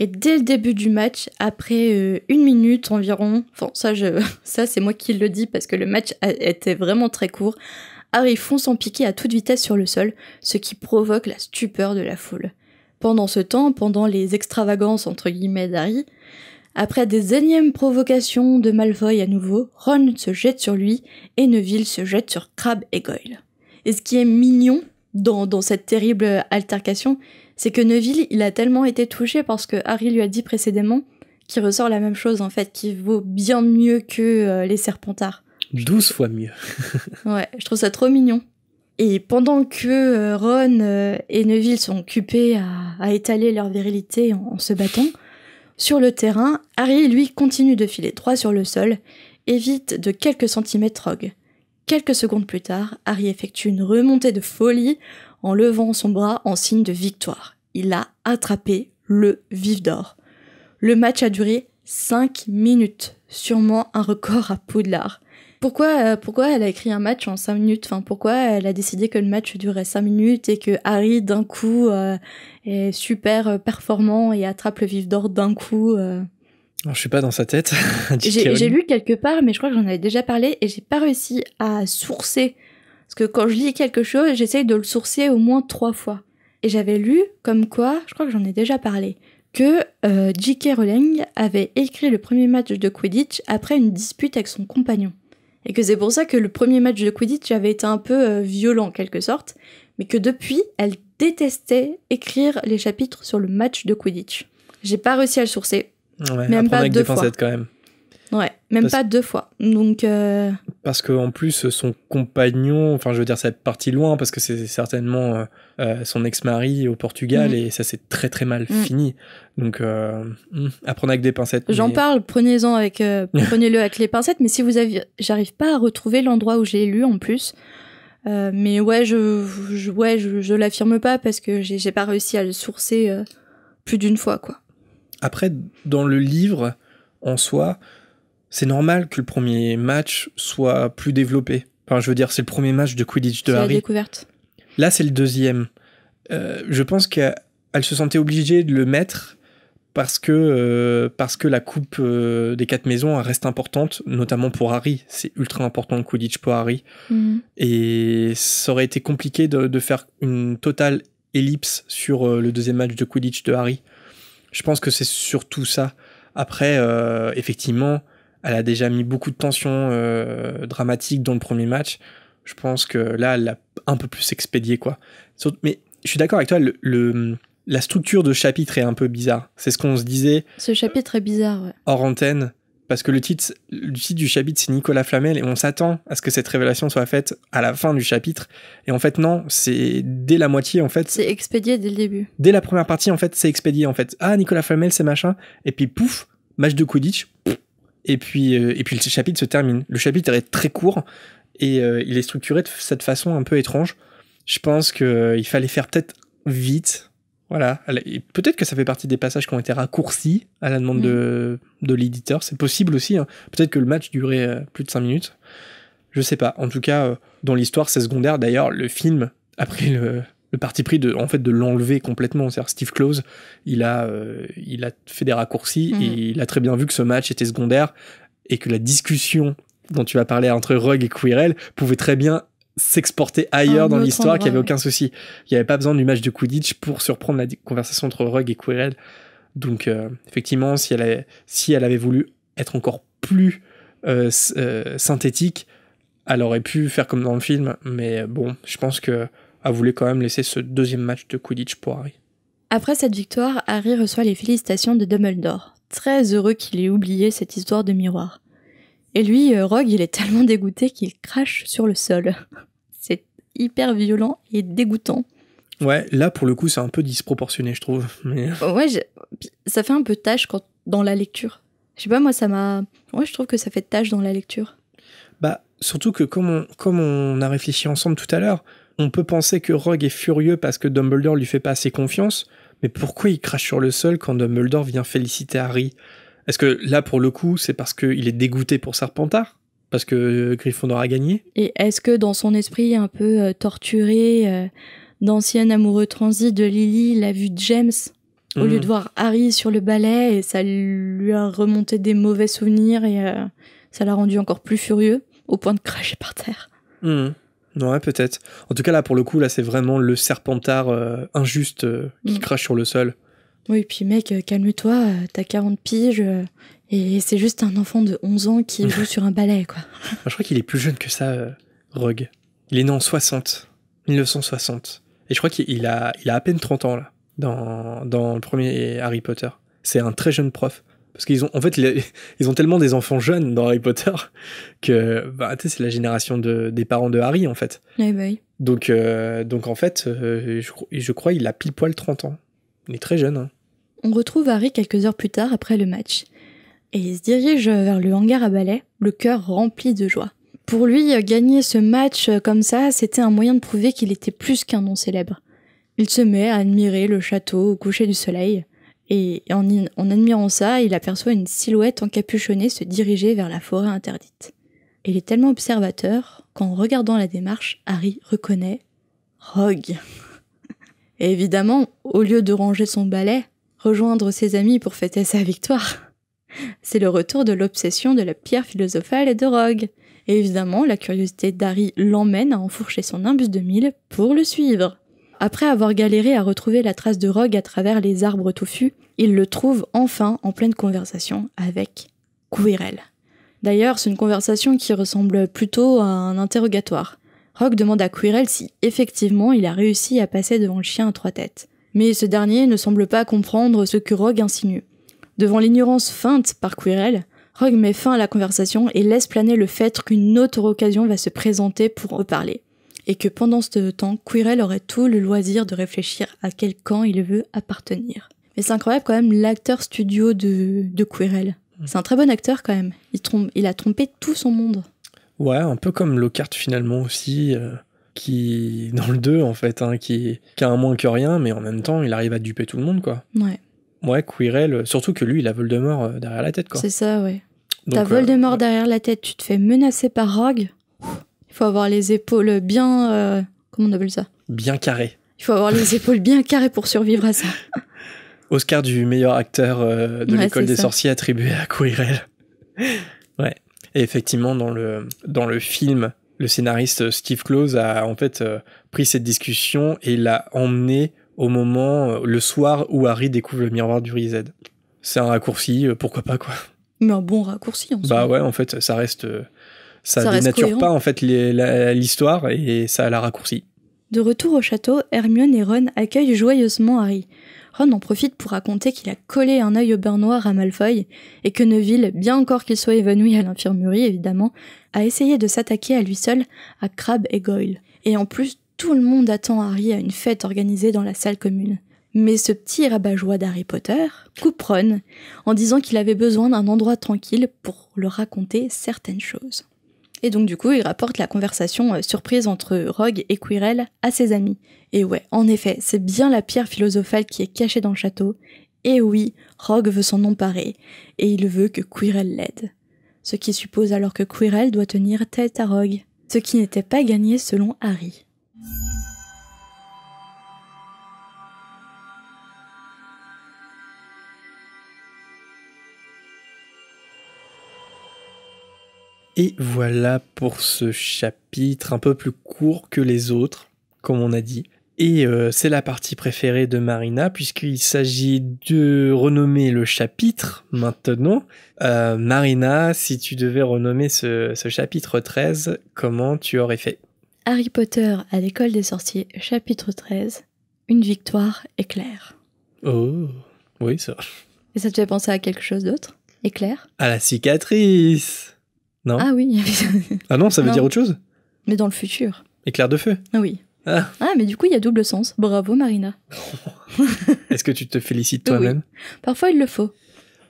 Et dès le début du match, après 1 minute environ, enfin ça c'est moi qui le dis parce que le match était vraiment très court, Harry fonce en piqué à toute vitesse sur le sol, ce qui provoque la stupeur de la foule. Pendant ce temps, pendant les extravagances entre guillemets d'Harry, après des énièmes provocations de Malfoy à nouveau, Ron se jette sur lui et Neville se jette sur Crabbe et Goyle. Et ce qui est mignon dans cette terrible altercation, c'est que Neville, il a tellement été touché parce que Harry lui a dit précédemment qu'il ressort la même chose en fait, qui vaut bien mieux que les Serpentards. 12 fois mieux. Ouais, je trouve ça trop mignon. Et pendant que Ron et Neville sont occupés à étaler leur virilité en se battant, sur le terrain, Harry, lui, continue de filer droit sur le sol, évite de quelques centimètres Rogue. Quelques secondes plus tard, Harry effectue une remontée de folie en levant son bras en signe de victoire. Il a attrapé le vif d'or. Le match a duré 5 minutes, sûrement un record à Poudlard. Pourquoi elle a écrit un match en 5 minutes ? Enfin, pourquoi elle a décidé que le match durait 5 minutes et que Harry, d'un coup, est super performant et attrape le vif d'or d'un coup Alors, je suis pas dans sa tête. J'ai lu quelque part, mais je crois que j'en avais déjà parlé et j'ai pas réussi à sourcer. Parce que quand je lis quelque chose, j'essaye de le sourcer au moins 3 fois. Et j'avais lu comme quoi, je crois que j'en ai déjà parlé, que J.K. Rowling avait écrit le premier match de Quidditch après une dispute avec son compagnon. Et que c'est pour ça que le premier match de Quidditch avait été un peu violent en quelque sorte, mais que depuis, elle détestait écrire les chapitres sur le match de Quidditch. J'ai pas réussi à le sourcer. Ouais, même pas avec 2 des fois. pincettes quand même. Ouais, même pas 2 fois. Donc Parce qu'en plus, son compagnon, enfin je veux dire, ça est parti loin, parce que c'est certainement son ex-mari au Portugal, et ça s'est très très mal fini. Donc, à prendre avec des pincettes. J'en parle, prenez-le avec les pincettes, mais si j'arrive pas à retrouver l'endroit où j'ai lu en plus. Mais ouais, je l'affirme pas parce que j'ai pas réussi à le sourcer plus d'une fois, quoi. Après, dans le livre, en soi, c'est normal que le premier match soit plus développé. Enfin, je veux dire, c'est le premier match de Quidditch de Harry. C'est la découverte. Là, c'est le deuxième. Je pense qu'elle se sentait obligée de le mettre parce que la coupe des 4 maisons reste importante, notamment pour Harry. C'est ultra important le Quidditch pour Harry. Et ça aurait été compliqué de faire une totale ellipse sur le deuxième match de Quidditch de Harry. Je pense que c'est surtout ça. Après, effectivement, elle a déjà mis beaucoup de tension dramatique dans le premier match. Je pense que là, elle l'a un peu plus expédié, quoi. Mais je suis d'accord avec toi, la structure de chapitre est un peu bizarre. C'est ce qu'on se disait. Ce chapitre est bizarre, ouais. Hors antenne, parce que le titre du chapitre, c'est Nicolas Flamel, et on s'attend à ce que cette révélation soit faite à la fin du chapitre. Et en fait, non, c'est dès la moitié, en fait. C'est expédié dès le début. Dès la première partie, en fait, c'est expédié, en fait. Ah, Nicolas Flamel, c'est machin. Et puis, pouf, match de Quidditch. Et puis le chapitre se termine. Le chapitre est très court, et il est structuré de cette façon un peu étrange. Je pense qu'il fallait faire peut-être vite. Voilà. Et peut-être que ça fait partie des passages qui ont été raccourcis à la demande de l'éditeur. C'est possible aussi. Hein. Peut-être que le match durait plus de 5 minutes. Je sais pas. En tout cas, dans l'histoire, c'est secondaire. D'ailleurs, le film a pris le parti pris de l'enlever complètement. C'est-à-dire Steve Close, il a fait des raccourcis et il a très bien vu que ce match était secondaire et que la discussion dont tu vas parler entre Rogue et Quirrell pouvait très bien s'exporter ailleurs dans l'histoire, qu'il n'y avait aucun souci. Il n'y avait pas besoin du match de Quidditch pour surprendre la conversation entre Rogue et Quirrell. Donc, effectivement, si elle avait voulu être encore plus synthétique, elle aurait pu faire comme dans le film. Mais bon, je pense qu'elle voulait quand même laisser ce deuxième match de Quidditch pour Harry. Après cette victoire, Harry reçoit les félicitations de Dumbledore. Très heureux qu'il ait oublié cette histoire de miroir. Et lui, Rogue, il est tellement dégoûté qu'il crache sur le sol. C'est hyper violent et dégoûtant. Ouais, là, pour le coup, c'est un peu disproportionné, je trouve. Mais... Ouais, ça fait un peu tâche dans la lecture. Je sais pas, moi, Ouais, je trouve que ça fait tâche dans la lecture. Bah, surtout que comme on a réfléchi ensemble tout à l'heure, on peut penser que Rogue est furieux parce que Dumbledore lui fait pas assez confiance, mais pourquoi il crache sur le sol quand Dumbledore vient féliciter Harry ? Est-ce que là, pour le coup, c'est parce qu'il est dégoûté pour Serpentard ? Parce que Gryffondor a gagné ? Et est-ce que dans son esprit un peu torturé, d'ancien amoureux transi de Lily, il a vu James au lieu de voir Harry sur le balai et ça lui a remonté des mauvais souvenirs et ça l'a rendu encore plus furieux au point de cracher par terre. Ouais, peut-être. En tout cas, là, pour le coup, là, c'est vraiment le Serpentard injuste qui crache sur le sol. Oui, puis mec, calme-toi, t'as 40 piges et c'est juste un enfant de 11 ans qui joue sur un balai, quoi. Je crois qu'il est plus jeune que ça, Rogue. Il est né en 1960. Et je crois qu'il a à peine 30 ans, là, dans le premier Harry Potter. C'est un très jeune prof. Parce qu'ils ont, en fait, ils ont tellement des enfants jeunes dans Harry Potter que, bah, tu sais, c'est la génération des parents de Harry, en fait. Oui, bah oui. Donc en fait, je crois qu'il a pile poil 30 ans. Il est très jeune, hein. On retrouve Harry quelques heures plus tard après le match. Et il se dirige vers le hangar à balai, le cœur rempli de joie. Pour lui, gagner ce match comme ça, c'était un moyen de prouver qu'il était plus qu'un nom célèbre. Il se met à admirer le château au coucher du soleil, et en admirant ça, il aperçoit une silhouette encapuchonnée se diriger vers la forêt interdite. Il est tellement observateur qu'en regardant la démarche, Harry reconnaît Rogue. Et évidemment, au lieu de ranger son balai, rejoindre ses amis pour fêter sa victoire, c'est le retour de l'obsession de la pierre philosophale et de Rogue. Et évidemment, la curiosité d'Harry l'emmène à enfourcher son imbus de mille pour le suivre. Après avoir galéré à retrouver la trace de Rogue à travers les arbres touffus, il le trouve enfin en pleine conversation avec Quirrell. D'ailleurs, c'est une conversation qui ressemble plutôt à un interrogatoire. Rogue demande à Quirrell si effectivement il a réussi à passer devant le chien à 3 têtes. Mais ce dernier ne semble pas comprendre ce que Rogue insinue. Devant l'ignorance feinte par Quirrell, Rogue met fin à la conversation et laisse planer le fait qu'une autre occasion va se présenter pour reparler. Et que pendant ce temps, Quirrell aurait tout le loisir de réfléchir à quel camp il veut appartenir. Mais c'est incroyable quand même l'acteur studio de Quirrell. C'est un très bon acteur quand même. Il a trompé tout son monde. Ouais, un peu comme Lockhart finalement aussi, qui, dans le 2 en fait, qui a un moins que rien, mais en même temps, il arrive à duper tout le monde, quoi. Ouais. Ouais, Quirrell, surtout que lui, il a Voldemort derrière la tête, quoi. C'est ça, ouais. Donc, T'as Voldemort derrière la tête, tu te fais menacer par Rogue. Il faut avoir les épaules bien... comment on appelle ça ? Bien carré. Il faut avoir les épaules bien carrées pour survivre à ça. Oscar du meilleur acteur de l'école des sorciers attribué à Quirrell. Ouais. Et effectivement, dans le film, le scénariste Steve Kloves a en fait pris cette discussion et l'a emmené au moment, le soir où Harry découvre le miroir du Riséd. C'est un raccourci, pourquoi pas, quoi. Mais un bon raccourci, en soi. Bah ouais, en fait, ça reste... Ça reste dénature cohérent. pas, en fait, l'histoire et ça la raccourci. De retour au château, Hermione et Ron accueillent joyeusement Harry. Ron en profite pour raconter qu'il a collé un œil au beurre noir à Malfoy et que Neville, bien encore qu'il soit évanoui à l'infirmerie évidemment, a essayé de s'attaquer à lui seul à Crabbe et Goyle. Et en plus, tout le monde attend Harry à une fête organisée dans la salle commune. Mais ce petit rabat-joie d'Harry Potter coupe Ron en disant qu'il avait besoin d'un endroit tranquille pour leur raconter certaines choses. Et donc du coup, il rapporte la conversation surprise entre Rogue et Quirrell à ses amis. Et ouais, en effet, c'est bien la pierre philosophale qui est cachée dans le château. Et oui, Rogue veut s'en emparer, et il veut que Quirrell l'aide. Ce qui suppose alors que Quirrell doit tenir tête à Rogue. Ce qui n'était pas gagné selon Harry. Et voilà pour ce chapitre un peu plus court que les autres, comme on a dit. Et c'est la partie préférée de Marina, puisqu'il s'agit de renommer le chapitre maintenant. Marina, si tu devais renommer ce chapitre 13, comment tu aurais fait ? Harry Potter à l'école des sorciers, chapitre 13. Une victoire éclair. Oh, oui, ça. Et ça te fait penser à quelque chose d'autre ? Éclair ? À la cicatrice. Non. Ah oui. Ah non, ça veut dire autre chose ? Mais dans le futur. Éclair de feu. Ah oui. Ah, mais du coup, il y a double sens. Bravo, Marina. est-ce que tu te félicites toi-même ? Oui. Parfois, il le faut.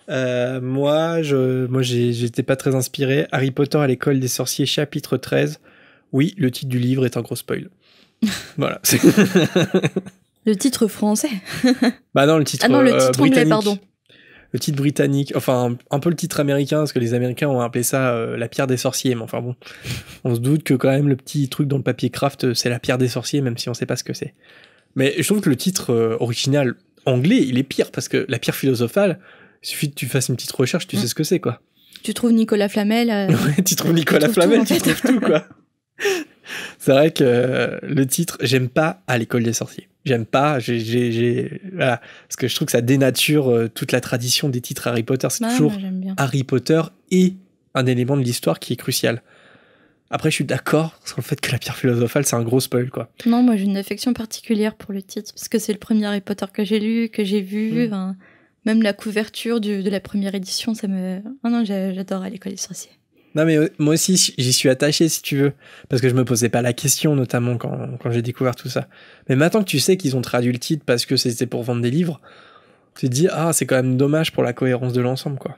Moi, j'étais pas très inspiré. Harry Potter à l'école des sorciers, chapitre 13. Oui, le titre du livre est un gros spoil. Voilà. Le titre français. Bah non, le titre le titre anglais, britannique. pardon. Le titre britannique, enfin un peu le titre américain, parce que les Américains ont appelé ça la pierre des sorciers, mais enfin bon, on se doute que quand même le petit truc dans le papier craft, c'est la pierre des sorciers, même si on sait pas ce que c'est. Mais je trouve que le titre original anglais, il est pire, parce que la pierre philosophale, il suffit que tu fasses une petite recherche, tu sais ce que c'est, quoi. Tu trouves Nicolas Flamel. Ouais, tu trouves Nicolas Flamel, tu trouves tout, quoi. C'est vrai que le titre, j'aime pas à l'école des sorciers. J'aime pas, voilà, parce que je trouve que ça dénature toute la tradition des titres Harry Potter. C'est toujours Harry Potter et un élément de l'histoire qui est crucial. Après, je suis d'accord sur le fait que la pierre philosophale, c'est un gros spoil, quoi. Non, moi j'ai une affection particulière pour le titre, parce que c'est le premier Harry Potter que j'ai lu, que j'ai vu. Même la couverture de la première édition, ça me... Ah non, j'adore à l'école des sorciers. Non mais moi aussi j'y suis attaché si tu veux, parce que je me posais pas la question notamment quand j'ai découvert tout ça. Mais maintenant que tu sais qu'ils ont traduit le titre parce que c'était pour vendre des livres, tu te dis c'est quand même dommage pour la cohérence de l'ensemble, quoi.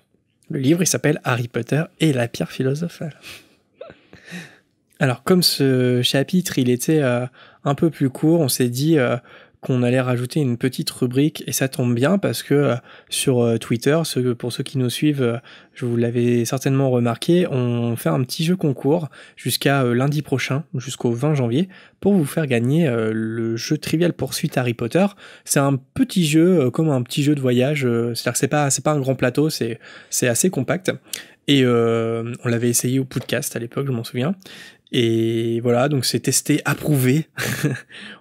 Le livre il s'appelle Harry Potter et la pierre philosophale. Alors, comme ce chapitre, il était un peu plus court, on s'est dit qu'on allait rajouter une petite rubrique, et ça tombe bien parce que sur Twitter, pour ceux qui nous suivent, je vous l'avais certainement remarqué, on fait un petit jeu concours jusqu'à lundi prochain, jusqu'au 20 janvier, pour vous faire gagner le jeu Trivial Pursuit Harry Potter. C'est un petit jeu, comme un petit jeu de voyage, c'est-à-dire que c'est pas un grand plateau, c'est assez compact. Et on l'avait essayé au podcast à l'époque, je m'en souviens. Et voilà, donc c'est testé, approuvé.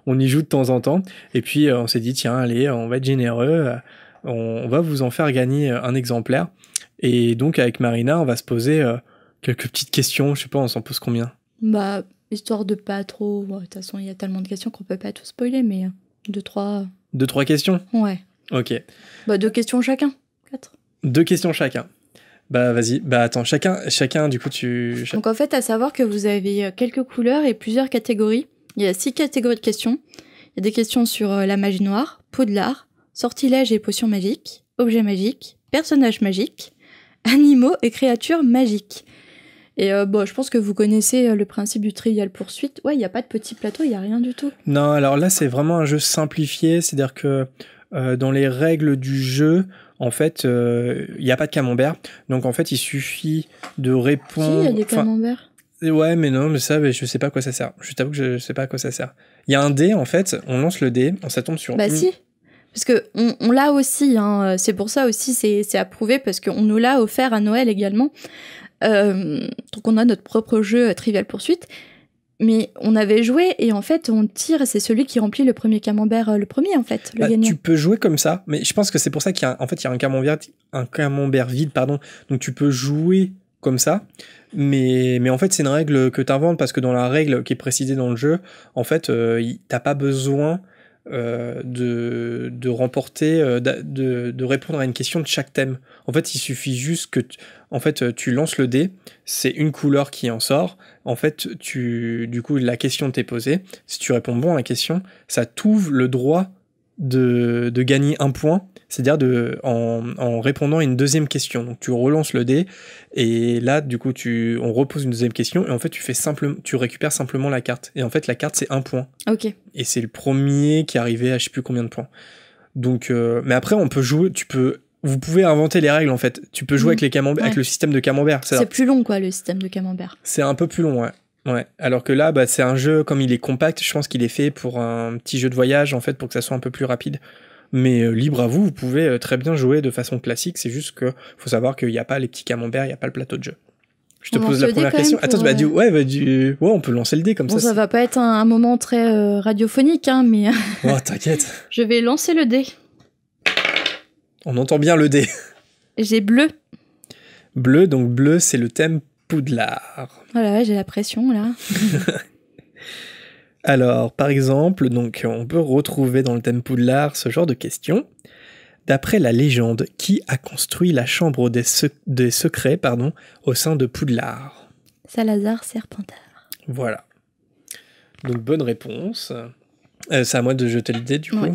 On y joue de temps en temps. Et puis on s'est dit, tiens, allez, on va être généreux. On va vous en faire gagner un exemplaire. Et donc avec Marina, on va se poser quelques petites questions. Je sais pas, on s'en pose combien? Bah, histoire de pas trop... De toute façon, il y a tellement de questions qu'on peut pas tout spoiler, mais 2-3... 2-3 questions? Ouais. Ok. Bah, 2 questions chacun. 4. 2 questions chacun. Bah vas-y, bah attends, chacun du coup Donc en fait, à savoir que vous avez quelques couleurs et plusieurs catégories. Il y a 6 catégories de questions. Il y a des questions sur la magie noire, Poudlard, sortilèges et potions magiques, objets magiques, personnages magiques, animaux et créatures magiques. Et bon, je pense que vous connaissez le principe du Trivial Pursuit. Ouais, il n'y a pas de petit plateau, il n'y a rien du tout. Non, alors là c'est vraiment un jeu simplifié, c'est-à-dire que dans les règles du jeu, en fait, il n'y a pas de camembert. Donc, en fait, il suffit de répondre... Si, il y a des camemberts. Ouais, mais non, mais ça, je sais pas à quoi ça sert. Je t'avoue que je sais pas à quoi ça sert. Il y a un dé, en fait, on lance le dé, ça tombe sur... Bah si, parce que on l'a aussi, hein. C'est pour ça aussi, c'est approuvé, parce qu'on nous l'a offert à Noël également. Donc, on a notre propre jeu Trivial Pursuit. Mais on avait joué et en fait on tire et c'est celui qui remplit le premier camembert le premier en fait, le gagnant. Tu peux jouer comme ça, mais je pense que c'est pour ça qu'il y a un camembert vide, pardon. Donc tu peux jouer comme ça, mais en fait c'est une règle que tu inventes parce que dans la règle qui est précisée dans le jeu, en fait t'as pas besoin de remporter, de répondre à une question de chaque thème. En fait, il suffit juste que tu lances le dé, c'est une couleur qui en sort. En fait, du coup, la question t'est posée. Si tu réponds bon à la question, ça t'ouvre le droit de gagner un point, c'est-à-dire en répondant à une deuxième question. Donc tu relances le dé et là du coup on repose une deuxième question et en fait tu récupères simplement la carte et en fait la carte c'est 1 point. Ok. Et c'est le premier qui est arrivé à je sais plus combien de points. Donc mais après on peut jouer, vous pouvez inventer les règles en fait. Tu peux jouer avec les camemberts, avec le système de camembert. C'est plus long quoi le système de camembert. C'est un peu plus long, ouais. Ouais, alors que là, c'est un jeu, comme il est compact, je pense qu'il est fait pour un petit jeu de voyage, en fait, pour que ça soit un peu plus rapide. Mais libre à vous, vous pouvez très bien jouer de façon classique, c'est juste que faut savoir qu'il n'y a pas les petits camemberts, il n'y a pas le plateau de jeu. Je te pose la première question. Attends, ouais, on peut lancer le dé comme ça. Bon, ça va pas être un moment très radiophonique, hein, mais... Oh, t'inquiète. Je vais lancer le dé. On entend bien le dé. J'ai bleu. Bleu, donc bleu, c'est le thème Poudlard. Voilà, j'ai la pression là. Alors, par exemple, donc on peut retrouver dans le thème Poudlard ce genre de questions. D'après la légende, qui a construit la chambre des secrets au sein de Poudlard? Salazar Serpentard. Voilà. Donc bonne réponse. C'est à moi de jeter le dé du coup. Ouais.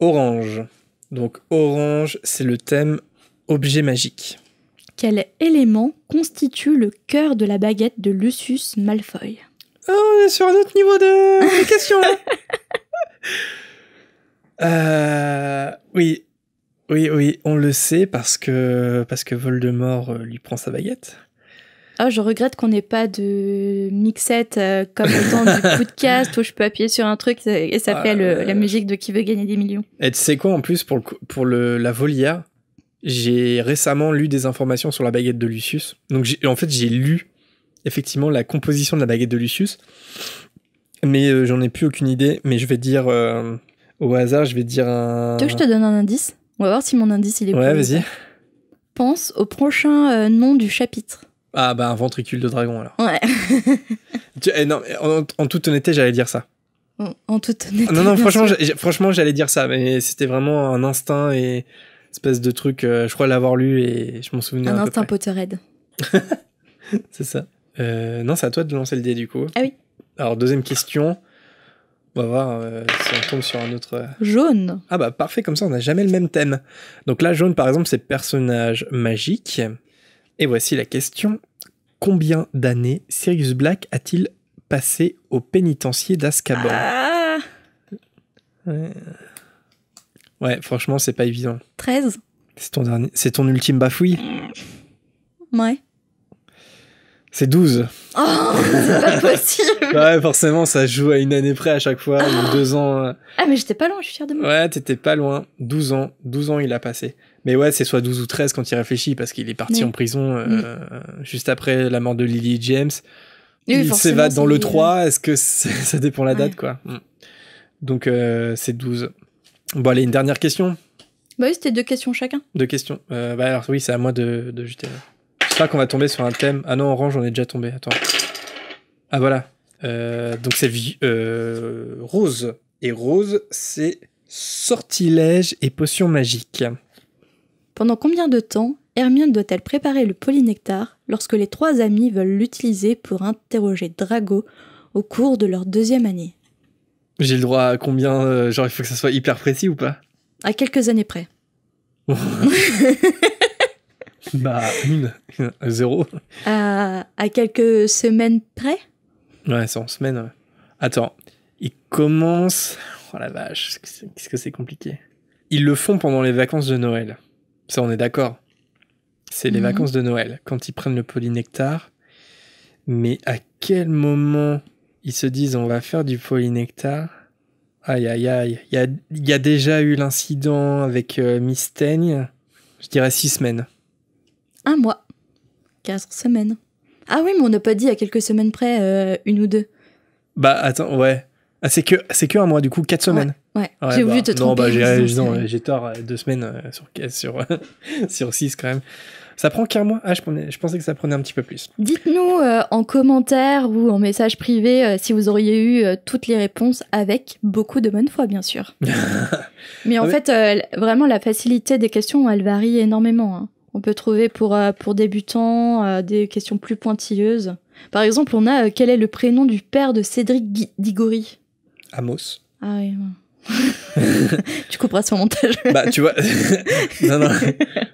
Orange. Donc orange, c'est le thème objet magique. Quel élément constitue le cœur de la baguette de Lucius Malfoy? Oh, on est sur un autre niveau de question. Oui, on le sait parce que Voldemort lui prend sa baguette. Ah, je regrette qu'on n'ait pas de mixette comme le temps du podcast où je peux appuyer sur un truc et ça fait la musique de Qui veut gagner des millions. Et tu sais quoi, en plus, pour la volière, j'ai récemment lu des informations sur la baguette de Lucius. Donc j'ai lu effectivement la composition de la baguette de Lucius, mais j'en ai plus aucune idée. Mais je vais dire au hasard, je vais dire un... Tu veux que je te donne un indice? On va voir si mon indice il est Ouais, vas-y. Pense au prochain nom du chapitre. Ah bah un ventricule de dragon alors. Ouais. Non, en toute honnêteté, j'allais dire ça. En toute honnêteté. Non, franchement, j'allais dire ça, mais c'était vraiment un instinct et espèce de truc. Je crois l'avoir lu et je m'en souvenais. Un instinct Potterhead. C'est ça. Non, c'est à toi de lancer le dé du coup. Ah oui. Alors deuxième question. On va voir si on tombe sur un autre. Jaune. Ah bah parfait, comme ça on n'a jamais le même thème. Donc là, jaune par exemple, c'est personnage magique. Et voici la question. combien d'années Sirius Black a-t-il passé au pénitencier d'Azkaban? Ah, Ouais, franchement, c'est pas évident. 13. C'est ton ultime bafouille? Ouais. C'est 12. Oh, c'est pas possible. Ouais, forcément, ça joue à une année près à chaque fois, ou 2 ans. Ah, mais j'étais pas loin, je suis fière de moi. Ouais, t'étais pas loin. 12 ans. 12 ans, il a passé. Mais ouais, c'est soit 12 ou 13 quand il réfléchit, parce qu'il est parti en prison juste après la mort de Lily James. Oui, Il forcément, s'évade dans le c'est- 3. Est-ce que ça dépend la date, quoi. Donc, c'est 12. Bon, allez, une dernière question. Bah oui, c'était 2 questions chacun. 2 questions. Bah alors, oui, c'est à moi de jeter. J'espère qu'on va tomber sur un thème. Ah non, orange, on est déjà tombé. Attends. Ah, voilà. Donc, c'est rose. Et rose, c'est sortilège et potion magique. Pendant combien de temps Hermione doit-elle préparer le polynectar lorsque les 3 amis veulent l'utiliser pour interroger Drago au cours de leur 2e année? J'ai le droit à combien genre, il faut que ça soit hyper précis ou pas? À quelques années près. Bah, 0. À quelques semaines près? Ouais, c'est en semaine. Ouais. Attends, ils commencent... Oh la vache, qu'est-ce que c'est compliqué. Ils le font pendant les vacances de Noël. Ça, on est d'accord. C'est les vacances de Noël, quand ils prennent le polynectar. Mais à quel moment ils se disent on va faire du polynectar? Aïe, aïe, aïe. Il y a déjà eu l'incident avec Miss Teigne. Je dirais 6 semaines. 1 mois. 4 semaines. Ah oui, mais on n'a pas dit à quelques semaines près, 1 ou 2. Bah, attends, ouais. Ah, c'est que un mois, du coup, 4 semaines. Ouais, Ouais, j'ai bah, voulu te tromper. Non, bah, Non, j'ai tort. 2 semaines sur 6 quand même. Ça prend qu'un mois? Ah, je pensais que ça prenait un petit peu plus. Dites-nous en commentaire ou en message privé si vous auriez eu toutes les réponses avec beaucoup de bonne foi, bien sûr. Mais en fait, vraiment, la facilité des questions, elle varie énormément. Hein. On peut trouver pour débutants des questions plus pointilleuses. Par exemple, on a quel est le prénom du père de Cédric Diggory? Amos. Ah oui. Tu couperas son montage. Bah, tu vois. non,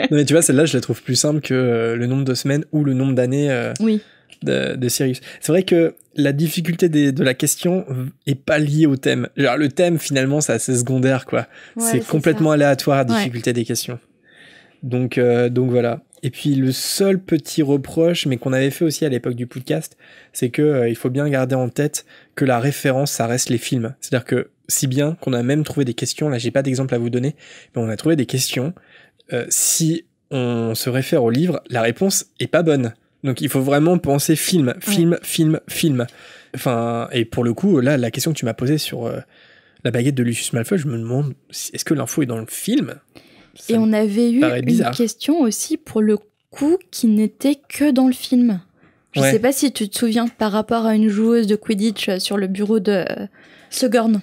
mais tu vois, celle-là, je la trouve plus simple que le nombre de semaines ou le nombre d'années Oui. de Sirius. C'est vrai que la difficulté de la question est pas liée au thème. Genre, le thème, finalement, c'est assez secondaire, quoi. Ouais, c'est complètement ça. aléatoire, la difficulté des questions. Donc voilà. Et puis, le seul petit reproche, mais qu'on avait fait aussi à l'époque du podcast, c'est que il faut bien garder en tête que la référence, ça reste les films. C'est-à-dire que, si bien qu'on a même trouvé des questions, là j'ai pas d'exemple à vous donner, mais on a trouvé des questions, si on se réfère au livre, la réponse est pas bonne. Donc il faut vraiment penser film. Enfin, et pour le coup, là, la question que tu m'as posée sur la baguette de Lucius Malfoy, je me demande, est-ce que l'info est dans le film? Et on avait eu une question aussi, pour le coup, qui n'était que dans le film. Je sais pas si tu te souviens, par rapport à une joueuse de Quidditch sur le bureau de Slughorn.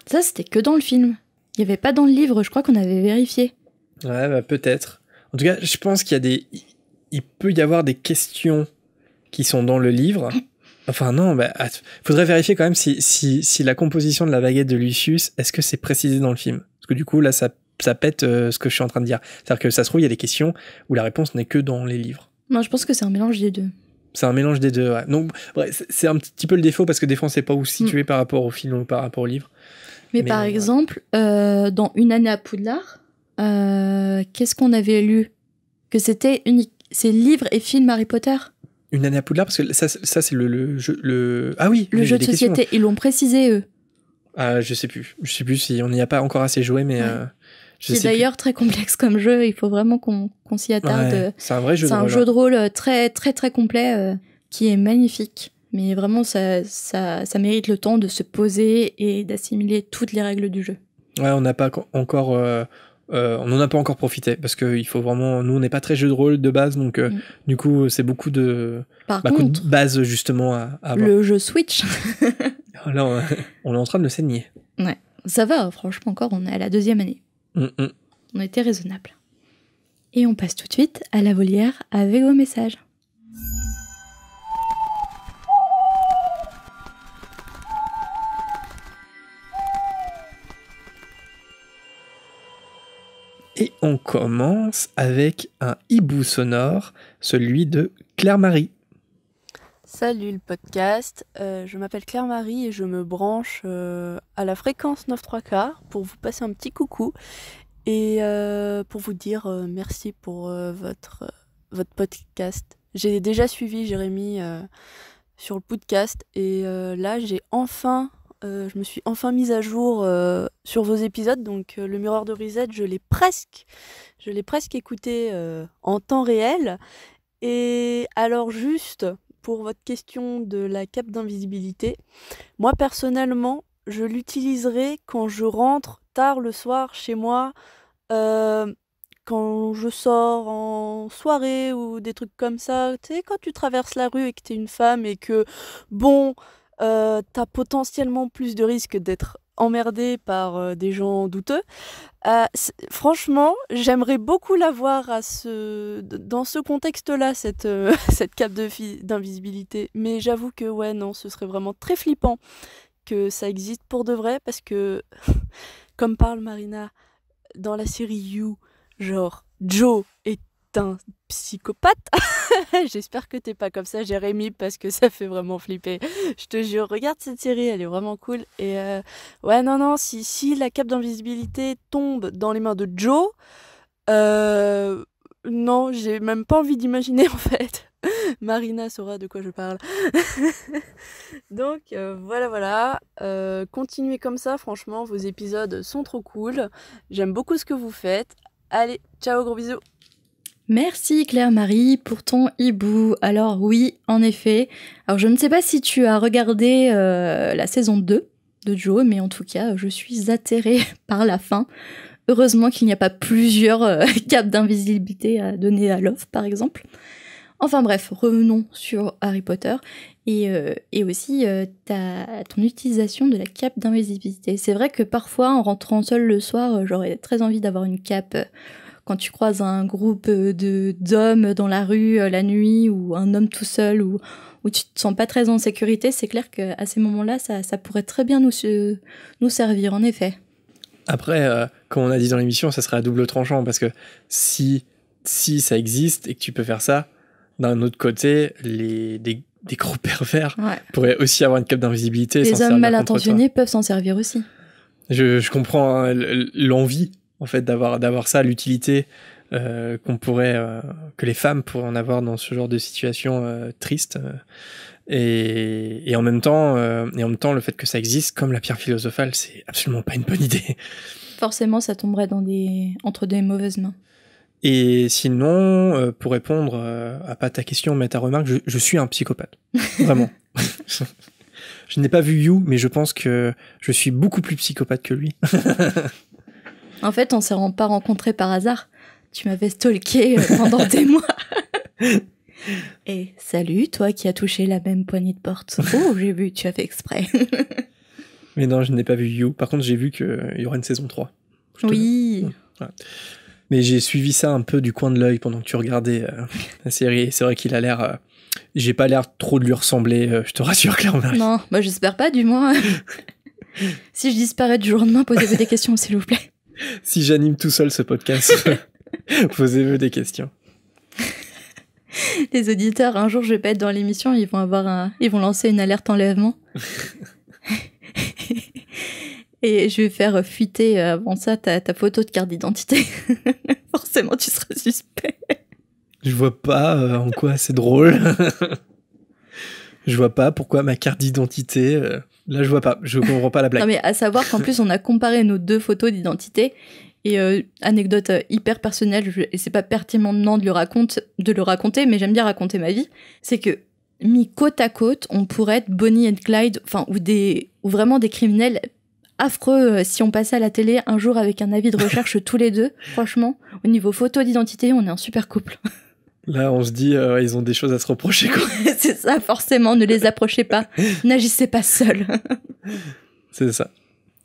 Ça, c'était que dans le film. Il n'y avait pas dans le livre, je crois qu'on avait vérifié. Ouais, bah peut-être. En tout cas, je pense qu'il y a il peut y avoir des questions qui sont dans le livre. Enfin non, bah faudrait vérifier quand même si la composition de la baguette de Lucius, est-ce que c'est précisé dans le film? Parce que du coup, là, ça pète ce que je suis en train de dire. C'est-à-dire que ça se trouve, il y a des questions où la réponse n'est que dans les livres. Non, je pense que c'est un mélange des deux. C'est un mélange des deux, ouais. Donc, bref, c'est un petit peu le défaut parce que des fois, on sait pas où se situer par rapport au film ou par rapport au livre. Mais par exemple, dans Une année à Poudlard, qu'est-ce qu'on avait lu? Que c'était c'est livre et film Harry Potter. Une année à Poudlard, parce que ça c'est le jeu... Ah oui, le jeu de société, questions. Ils l'ont précisé, eux. Ah, je sais plus si on n'y a pas encore assez joué, mais... C'est d'ailleurs très complexe comme jeu, il faut vraiment qu'on s'y attarde. Ouais, c'est un vrai jeu de rôle. C'est un jeu de rôle très très très complet qui est magnifique. Mais vraiment, ça mérite le temps de se poser et d'assimiler toutes les règles du jeu. Ouais, on n'a pas encore... on n'en a pas encore profité, parce que il faut vraiment... Nous, on n'est pas très jeu de rôle de base, donc du coup, c'est beaucoup de... Par contre, de base, justement, à avoir. Le jeu Switch... Là, on est en train de le saigner. Ouais, ça va, franchement, encore, on est à la 2e année. On était raisonnable. Et on passe tout de suite à la volière avec vos messages. Et on commence avec un hibou sonore, celui de Claire-Marie. Salut le podcast, je m'appelle Claire-Marie et je me branche à la fréquence 9.3 pour vous passer un petit coucou et pour vous dire merci pour votre podcast. J'ai déjà suivi Jérémy sur le podcast et là je me suis enfin mise à jour sur vos épisodes, donc le miroir de Reset, je l'ai presque écouté en temps réel. Et alors juste pour votre question de la cape d'invisibilité, moi personnellement, je l'utiliserai quand je rentre tard le soir chez moi, quand je sors en soirée ou des trucs comme ça. Tu sais, quand tu traverses la rue et que t'es une femme et que, bon, t'as potentiellement plus de risques d'être emmerdée par des gens douteux. Franchement, j'aimerais beaucoup l'avoir dans ce contexte-là, cette cape d'invisibilité. Mais j'avoue que ouais, non, ce serait vraiment très flippant que ça existe pour de vrai, parce que, comme parle Marina dans la série You, genre, Joe est un psychopathe. J'espère que t'es pas comme ça, Jérémy, parce que ça fait vraiment flipper. Je te jure, regarde cette série, elle est vraiment cool. Et ouais, non, si la cape d'invisibilité tombe dans les mains de Joe, non, j'ai même pas envie d'imaginer en fait. Marina saura de quoi je parle. Donc voilà. Continuez comme ça, franchement, vos épisodes sont trop cool. J'aime beaucoup ce que vous faites. Allez, ciao, gros bisous. Merci Claire-Marie pour ton hibou. Alors oui, en effet. Alors je ne sais pas si tu as regardé la saison 2 de Joe, mais en tout cas, je suis atterrée par la fin. Heureusement qu'il n'y a pas plusieurs capes d'invisibilité à donner à Love, par exemple. Enfin bref, revenons sur Harry Potter et aussi ton utilisation de la cape d'invisibilité. C'est vrai que parfois, en rentrant seule le soir, j'aurais très envie d'avoir une cape quand tu croises un groupe d'hommes dans la rue la nuit, ou un homme tout seul, où tu te sens pas très en sécurité. C'est clair qu'à ces moments-là, ça pourrait très bien nous servir, en effet. Après, comme on a dit dans l'émission, ça serait à double tranchant, parce que si ça existe et que tu peux faire ça, d'un autre côté, des gros pervers pourraient aussi avoir une cape d'invisibilité. Les hommes mal intentionnés peuvent s'en servir aussi. Je comprends hein, l'envie en fait d'avoir ça, l'utilité que les femmes pourraient en avoir dans ce genre de situation triste. Et en même temps, le fait que ça existe, comme la pierre philosophale, c'est absolument pas une bonne idée. Forcément, ça tomberait entre des mauvaises mains. Et sinon, pour répondre à pas ta question, mais à ta remarque, je suis un psychopathe. Vraiment. Je n'ai pas vu You, mais je pense que je suis beaucoup plus psychopathe que lui. En fait, on s'est pas rencontrés par hasard. Tu m'avais stalké pendant des mois. Et salut, toi qui as touché la même poignée de porte. Oh, j'ai vu, tu as fait exprès. Mais non, je n'ai pas vu You. Par contre, j'ai vu qu'il y aura une saison 3. Oui. Ouais. Mais j'ai suivi ça un peu du coin de l'œil pendant que tu regardais la série. C'est vrai qu'il a l'air... j'ai pas l'air trop de lui ressembler, je te rassure, Claire-Marie. Non, bah j'espère pas, du moins. Si je disparais du jour au lendemain, posez-vous des questions, s'il vous plaît. Si j'anime tout seul ce podcast, posez-vous des questions. Les auditeurs, un jour, je vais pas être dans l'émission, ils vont lancer une alerte enlèvement. Et je vais faire fuiter avant ça ta photo de carte d'identité. Forcément, tu seras suspect. Je vois pas en quoi c'est drôle. Je vois pas pourquoi ma carte d'identité... là, je vois pas. Je comprends pas la blague. Non, mais à savoir qu'en plus, on a comparé nos 2 photos d'identité. Et anecdote hyper personnelle, et c'est pas pertinent de le raconter, mais j'aime bien raconter ma vie. C'est que, mis côte à côte, on pourrait être Bonnie and Clyde, enfin, ou vraiment des criminels affreux si on passait à la télé un jour avec un avis de recherche tous les deux. Franchement, au niveau photo d'identité, on est un super couple. Là, on se dit, ils ont des choses à se reprocher, quoi. C'est ça, forcément, ne les approchez pas. N'agissez pas seul. C'est ça.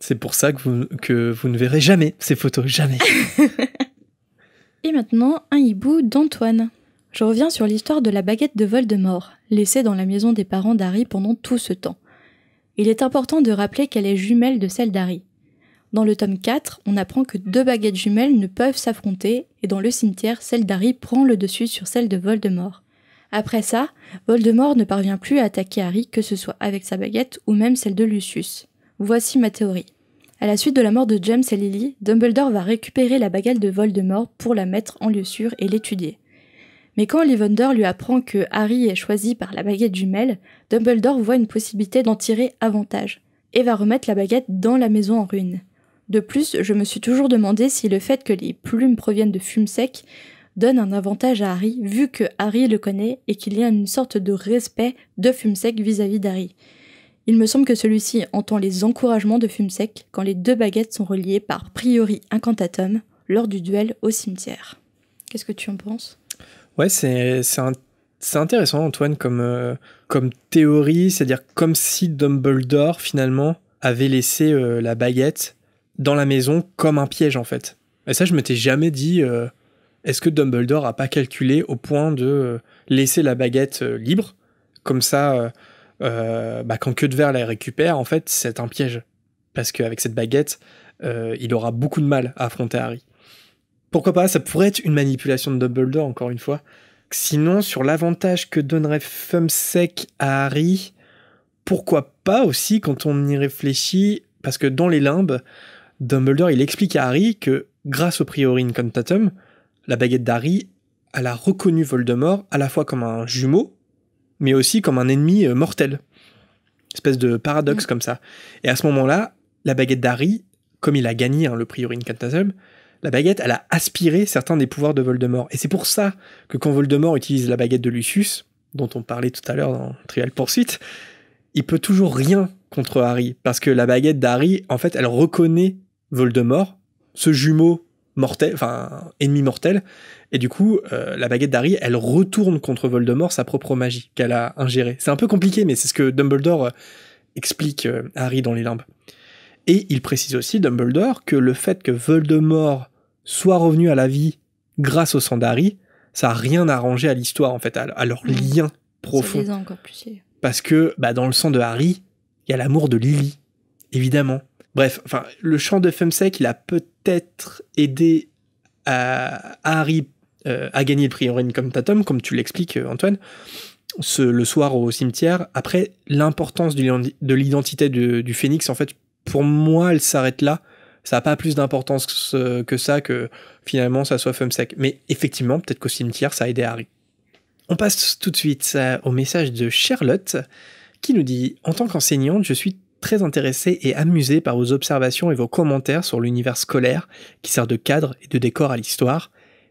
C'est pour ça que vous ne verrez jamais ces photos, jamais. Et maintenant, un hibou d'Antoine. Je reviens sur l'histoire de la baguette de Voldemort, laissée dans la maison des parents d'Harry pendant tout ce temps. Il est important de rappeler qu'elle est jumelle de celle d'Harry. Dans le tome 4, on apprend que 2 baguettes jumelles ne peuvent s'affronter, et dans le cimetière, celle d'Harry prend le dessus sur celle de Voldemort. Après ça, Voldemort ne parvient plus à attaquer Harry, que ce soit avec sa baguette ou même celle de Lucius. Voici ma théorie. À la suite de la mort de James et Lily, Dumbledore va récupérer la baguette de Voldemort pour la mettre en lieu sûr et l'étudier. Mais quand Ollivander lui apprend que Harry est choisi par la baguette jumelle, Dumbledore voit une possibilité d'en tirer avantage, et va remettre la baguette dans la maison en ruine. De plus, je me suis toujours demandé si le fait que les plumes proviennent de Fumsec donne un avantage à Harry, vu que Harry le connaît et qu'il y a une sorte de respect de Fumsec vis-à-vis d'Harry. Il me semble que celui-ci entend les encouragements de Fumsec quand les 2 baguettes sont reliées par Priori Incantatum lors du duel au cimetière. Qu'est-ce que tu en penses ? Ouais, c'est intéressant, Antoine, comme théorie, c'est-à-dire comme si Dumbledore, finalement, avait laissé la baguette dans la maison comme un piège, en fait. Et ça, je m'étais jamais dit, est-ce que Dumbledore a pas calculé au point de laisser la baguette libre, comme ça, quand Queue de Verre la récupère, en fait, c'est un piège. Parce qu'avec cette baguette, il aura beaucoup de mal à affronter Harry. Pourquoi pas, ça pourrait être une manipulation de Dumbledore, encore une fois. Sinon, sur l'avantage que donnerait Fumsec à Harry, pourquoi pas aussi, quand on y réfléchit, parce que dans les limbes, Dumbledore, il explique à Harry que, grâce au Priori Incantatum, la baguette d'Harry, elle a reconnu Voldemort à la fois comme un jumeau, mais aussi comme un ennemi mortel. Espèce de paradoxe comme ça. Et à ce moment-là, la baguette d'Harry, comme il a gagné le Priori Incantatum, la baguette, elle a aspiré certains des pouvoirs de Voldemort. Et c'est pour ça que quand Voldemort utilise la baguette de Lucius, dont on parlait tout à l'heure dans Trivial Pursuit, il peut toujours rien contre Harry, parce que la baguette d'Harry, en fait, elle reconnaît Voldemort, ce jumeau mortel, enfin ennemi mortel, et du coup, la baguette d'Harry, elle retourne contre Voldemort sa propre magie qu'elle a ingérée. C'est un peu compliqué, mais c'est ce que Dumbledore explique à Harry dans les limbes. Et il précise aussi, Dumbledore, que le fait que Voldemort soit revenu à la vie grâce au sang d'Harry, ça n'a rien arrangé à l'histoire, en fait, à leur lien profond. Ça les a encore plus liés. Parce que dans le sang de Harry, il y a l'amour de Lily, évidemment. Bref, le chant de Fumsec, il a peut-être aidé à Harry à gagner le Priori Incantatum, comme tu l'expliques, Antoine, le soir au cimetière. Après, l'importance de l'identité du Phénix, en fait, pour moi, elle s'arrête là. Ça n'a pas plus d'importance que ça, que finalement, ça soit Fumsec. Mais effectivement, peut-être qu'au cimetière, ça a aidé Harry. On passe tout de suite au message de Charlotte, qui nous dit « En tant qu'enseignante, je suis très intéressée et amusée par vos observations et vos commentaires sur l'univers scolaire qui sert de cadre et de décor à l'histoire.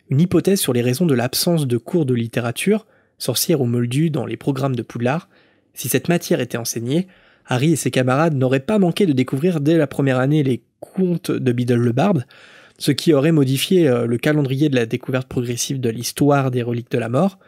Une hypothèse sur les raisons de l'absence de cours de littérature, sorcière ou moldus dans les programmes de Poudlard. Si cette matière était enseignée, Harry et ses camarades n'auraient pas manqué de découvrir dès la première année les contes de Biddle le Barde, ce qui aurait modifié le calendrier de la découverte progressive de l'histoire des reliques de la mort.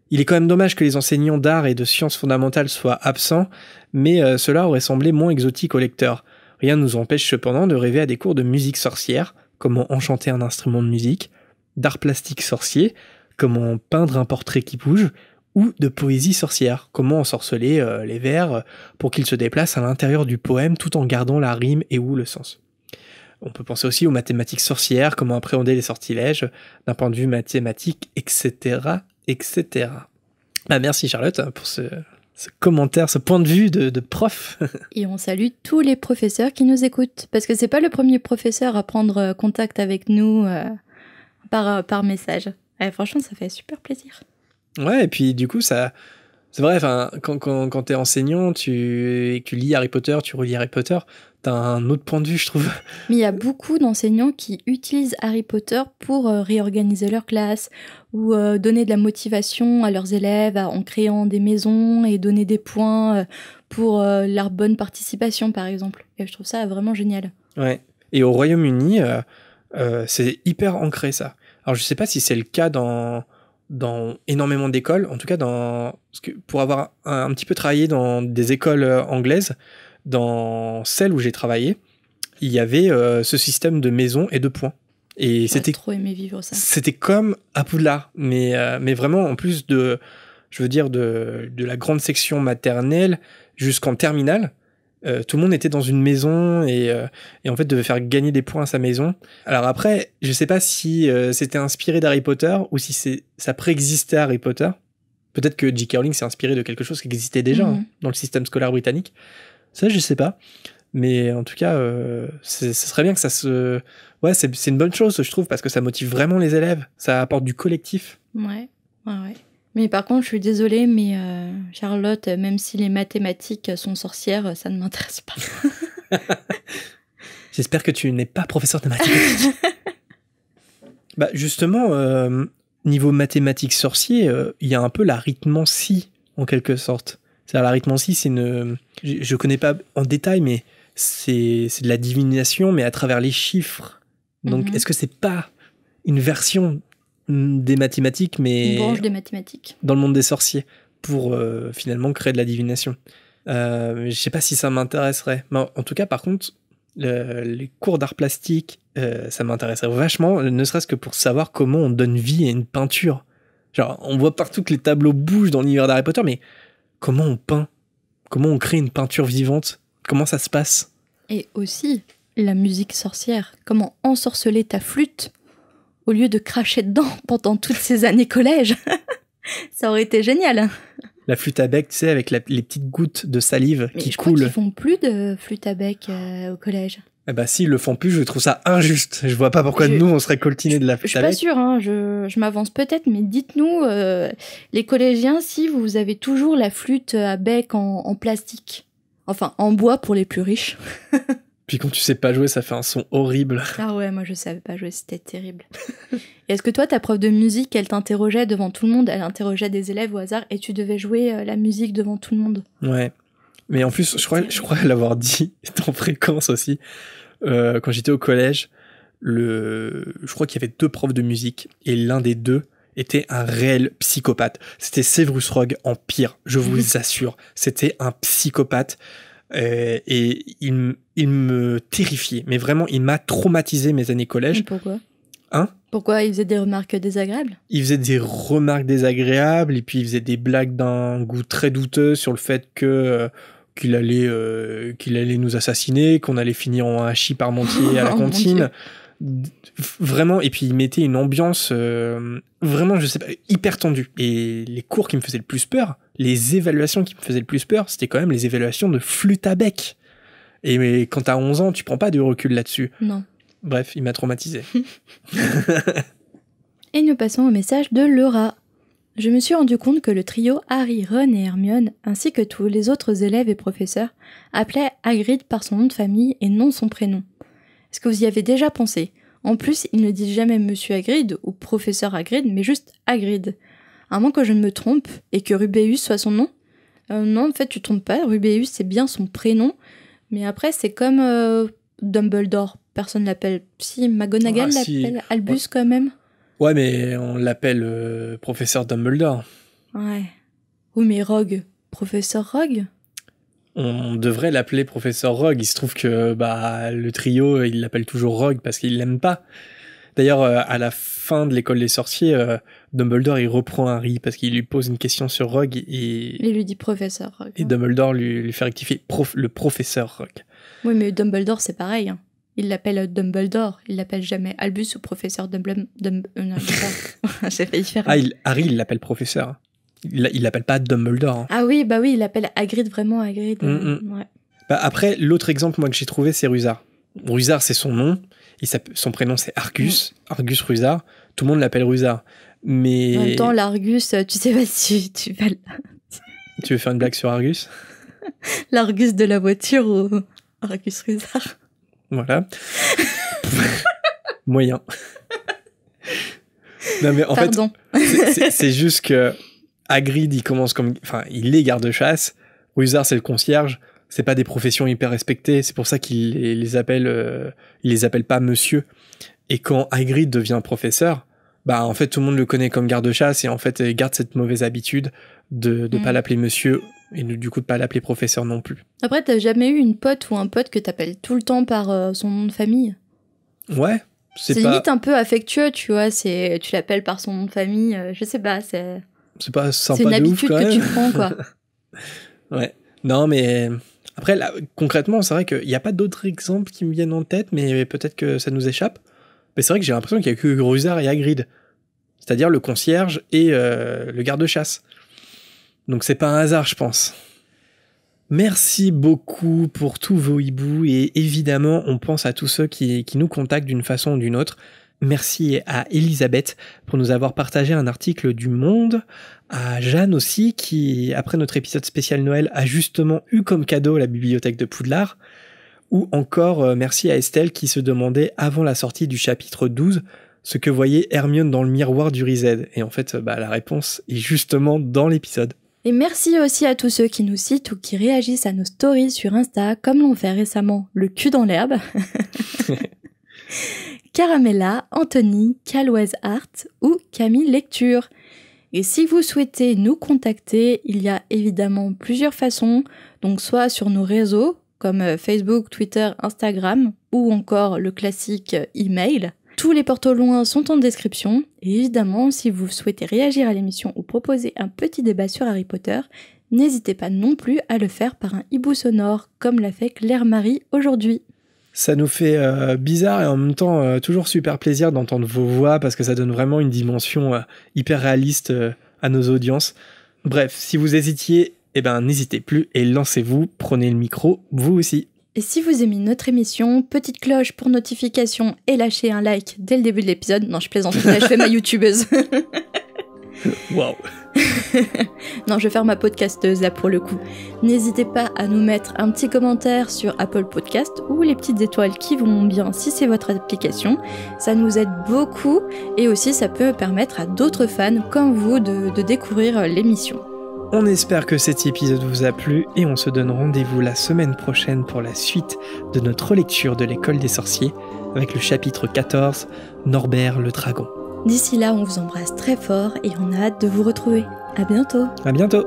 Il est quand même dommage que les enseignants d'art et de sciences fondamentales soient absents, mais cela aurait semblé moins exotique aux lecteurs. Rien ne nous empêche cependant de rêver à des cours de musique sorcière, comment enchanter un instrument de musique, d'art plastique sorcier, comment peindre un portrait qui bouge, ou de poésie sorcière, comment ensorceler les vers pour qu'ils se déplacent à l'intérieur du poème tout en gardant la rime et ou le sens. On peut penser aussi aux mathématiques sorcières, comment appréhender les sortilèges d'un point de vue mathématique, etc. etc. Merci Charlotte pour ce commentaire, ce point de vue de prof. Et on salue tous les professeurs qui nous écoutent, parce que c'est pas le premier professeur à prendre contact avec nous par message. Franchement, ça fait super plaisir. Ouais, et puis du coup, ça, c'est vrai, quand t'es enseignant, tu lis Harry Potter, tu relis Harry Potter, t'as un autre point de vue, je trouve. Mais il y a beaucoup d'enseignants qui utilisent Harry Potter pour réorganiser leur classe ou donner de la motivation à leurs élèves en créant des maisons et donner des points pour leur bonne participation, par exemple. Et je trouve ça vraiment génial. Ouais. Et au Royaume-Uni, c'est hyper ancré, ça. Alors, je sais pas si c'est le cas dans énormément d'écoles, en tout cas parce que pour avoir un petit peu travaillé dans des écoles anglaises, dans celle où j'ai travaillé, il y avait ce système de maisons et de points. Et j'aurais trop aimé vivre ça. C'était comme à Poudlard, mais vraiment en plus de la grande section maternelle jusqu'en terminale, tout le monde était dans une maison et en fait devait faire gagner des points à sa maison. Alors après, je sais pas si c'était inspiré d'Harry Potter ou si ça préexistait à Harry Potter. Peut-être que J.K. Rowling s'est inspiré de quelque chose qui existait déjà dans le système scolaire britannique. Ça, je sais pas. Mais en tout cas, ce serait bien que ça se... Ouais, c'est une bonne chose, je trouve, parce que ça motive vraiment les élèves. Ça apporte du collectif. Ouais. Mais par contre, je suis désolée, mais Charlotte, même si les mathématiques sont sorcières, ça ne m'intéresse pas. J'espère que tu n'es pas professeur de mathématiques. Bah justement, niveau mathématiques sorcier, il y a un peu l'arithmancie, en quelque sorte. C'est-à-dire l'arithmancie, c'est une... Je connais pas en détail, mais c'est de la divination, mais à travers les chiffres. Donc, est-ce que c'est pas une version des mathématiques, mais... Une branche des mathématiques. Dans le monde des sorciers, pour finalement créer de la divination. Je sais pas si ça m'intéresserait. Mais en tout cas, par contre, les cours d'art plastique, ça m'intéresserait vachement, ne serait-ce que pour savoir comment on donne vie à une peinture. Genre, on voit partout que les tableaux bougent dans l'univers d'Harry Potter, mais comment on peint? Comment on crée une peinture vivante? Comment ça se passe? Et aussi, la musique sorcière. Comment ensorceler ta flûte au lieu de cracher dedans pendant toutes ces années collège. Ça aurait été génial. La flûte à bec, tu sais, avec les petites gouttes de salive qui je coulent. Crois qu'ils font plus de flûte à bec au collège. Eh ben, s'ils le font plus, je trouve ça injuste. Je vois pas pourquoi nous, on serait coltinés de la flûte à bec. Je suis pas sûre, hein, je m'avance peut-être, mais dites-nous, les collégiens, si vous avez toujours la flûte à bec en plastique. Enfin, en bois pour les plus riches. Puis quand tu sais pas jouer, ça fait un son horrible. Ah ouais, moi je savais pas jouer, c'était terrible. Et est-ce que toi, ta prof de musique, elle t'interrogeait devant tout le monde, elle interrogeait des élèves au hasard et tu devais jouer la musique devant tout le monde? Ouais. Mais en plus, je crois l'avoir dit en fréquence aussi. Quand j'étais au collège, je crois qu'il y avait 2 profs de musique et l'un des 2 était un réel psychopathe. C'était Severus Rogue en pire, je vous assure. C'était un psychopathe. Et il me terrifiait. Mais vraiment, il m'a traumatisé mes années collège. Mais pourquoi? Hein? Pourquoi? Il faisait des remarques désagréables? Il faisait des remarques désagréables, et puis il faisait des blagues d'un goût très douteux sur le fait qu'il allait nous assassiner, qu'on allait finir en hachis parmentier à la cantine. Vraiment, et puis il mettait une ambiance vraiment, je sais pas, hyper tendue. Et les cours qui me faisaient le plus peur, les évaluations qui me faisaient le plus peur, c'était quand même les évaluations de flûte à bec. Mais quand t'as 11 ans, tu prends pas de recul là-dessus. Non. Bref, il m'a traumatisé. Et nous passons au message de Laura. Je me suis rendu compte que le trio Harry, Ron et Hermione, ainsi que tous les autres élèves et professeurs, appelaient Hagrid par son nom de famille et non son prénom. Est-ce que vous y avez déjà pensé? En plus, ils ne disent jamais Monsieur Hagrid ou Professeur Hagrid, mais juste Hagrid. À moins que je ne me trompe et que Rubéus soit son nom. Non, en fait, tu te trompes pas. Rubéus, c'est bien son prénom. Mais après, c'est comme Dumbledore. Personne l'appelle. Si, McGonagall l'appelle Albus quand même. Ouais, mais on l'appelle Professeur Dumbledore. Ouais. Oui, mais Rogue. Professeur Rogue? On devrait l'appeler Professeur Rogue. Il se trouve que le trio, il l'appelle toujours Rogue parce qu'il l'aime pas. D'ailleurs, à la fin de l'école des sorciers, Dumbledore, il reprend Harry parce qu'il lui pose une question sur Rogue et... Il lui dit Professeur Rogue. Et Dumbledore lui fait rectifier le Professeur Rogue. Oui, mais Dumbledore, c'est pareil. Hein. Il l'appelle Dumbledore. Il l'appelle jamais Albus ou Professeur Dumbledore. Non, j'ai failli faire... Harry, il l'appelle Professeur. Il l'appelle pas Dumbledore. Hein. Ah oui, il l'appelle Hagrid, vraiment Hagrid. Ouais. Après, l'autre exemple moi que j'ai trouvé, c'est Rusard. Rusard, c'est son nom. Son prénom, c'est Argus. Argus Rusard. Tout le monde l'appelle Rusard. Mais... En même temps, l'Argus, tu sais pas si tu vas... Tu veux faire une blague sur Argus? L'Argus de la voiture ou Argus Rusard? Voilà. Moyen. Non, mais en Pardon. fait, c'est juste que Hagrid, il commence comme... Enfin, il est garde-chasse. Rusard, c'est le concierge. C'est pas des professions hyper respectées. C'est pour ça qu'il les appelle... il les appelle pas monsieur. Et quand Hagrid devient professeur, en fait, tout le monde le connaît comme garde-chasse et en fait, il garde cette mauvaise habitude de pas l'appeler monsieur et du coup de pas l'appeler professeur non plus. Après, t'as jamais eu une pote ou un pote que t'appelles tout le temps par son nom de famille? Ouais. C'est limite un peu affectueux, tu vois. Tu l'appelles par son nom de famille. Je sais pas, c'est pas sympa. C'est une de habitude ouf, quand que même. tu prends, quoi. Ouais. Non, mais Après, là, concrètement, c'est vrai qu'il n'y a pas d'autres exemples qui me viennent en tête, mais peut-être que ça nous échappe. Mais c'est vrai que j'ai l'impression qu'il n'y a que Grusar et Hagrid. C'est-à-dire le concierge et le garde-chasse. Donc c'est pas un hasard, je pense. Merci beaucoup pour tous vos hiboux, et évidemment, on pense à tous ceux qui nous contactent d'une façon ou d'une autre. Merci à Elisabeth pour nous avoir partagé un article du Monde, à Jeanne aussi, qui, après notre épisode spécial Noël, a justement eu comme cadeau la bibliothèque de Poudlard, ou encore merci à Estelle qui se demandait, avant la sortie du chapitre 12, ce que voyait Hermione dans le miroir du Riséd. Et en fait, la réponse est justement dans l'épisode. Et merci aussi à tous ceux qui nous citent ou qui réagissent à nos stories sur Insta, comme l'ont fait récemment le cul dans l'herbe, Caramella, Anthony, Caloise Art ou Camille Lecture. Et si vous souhaitez nous contacter, il y a évidemment plusieurs façons, donc soit sur nos réseaux, comme Facebook, Twitter, Instagram, ou encore le classique email. Tous les portes au loin sont en description, et évidemment, si vous souhaitez réagir à l'émission ou proposer un petit débat sur Harry Potter, n'hésitez pas non plus à le faire par un hibou sonore, comme l'a fait Claire-Marie aujourd'hui. Ça nous fait bizarre et en même temps toujours super plaisir d'entendre vos voix, parce que ça donne vraiment une dimension hyper réaliste à nos audiences. Bref, si vous hésitiez, n'hésitez plus et lancez-vous, prenez le micro, vous aussi. Et si vous aimez notre émission, petite cloche pour notification et lâchez un like dès le début de l'épisode. Non, je plaisante, là, je fais ma youtubeuse. Waouh. Non, je vais faire ma podcasteuse là pour le coup. N'hésitez pas à nous mettre un petit commentaire sur Apple Podcast ou les petites étoiles qui vont bien si c'est votre application. Ça nous aide beaucoup et aussi ça peut permettre à d'autres fans comme vous de découvrir l'émission. On espère que cet épisode vous a plu et on se donne rendez-vous la semaine prochaine pour la suite de notre relecture de l'École des Sorciers avec le chapitre 14, Norbert le Dragon. D'ici là, on vous embrasse très fort et on a hâte de vous retrouver. À bientôt. À bientôt.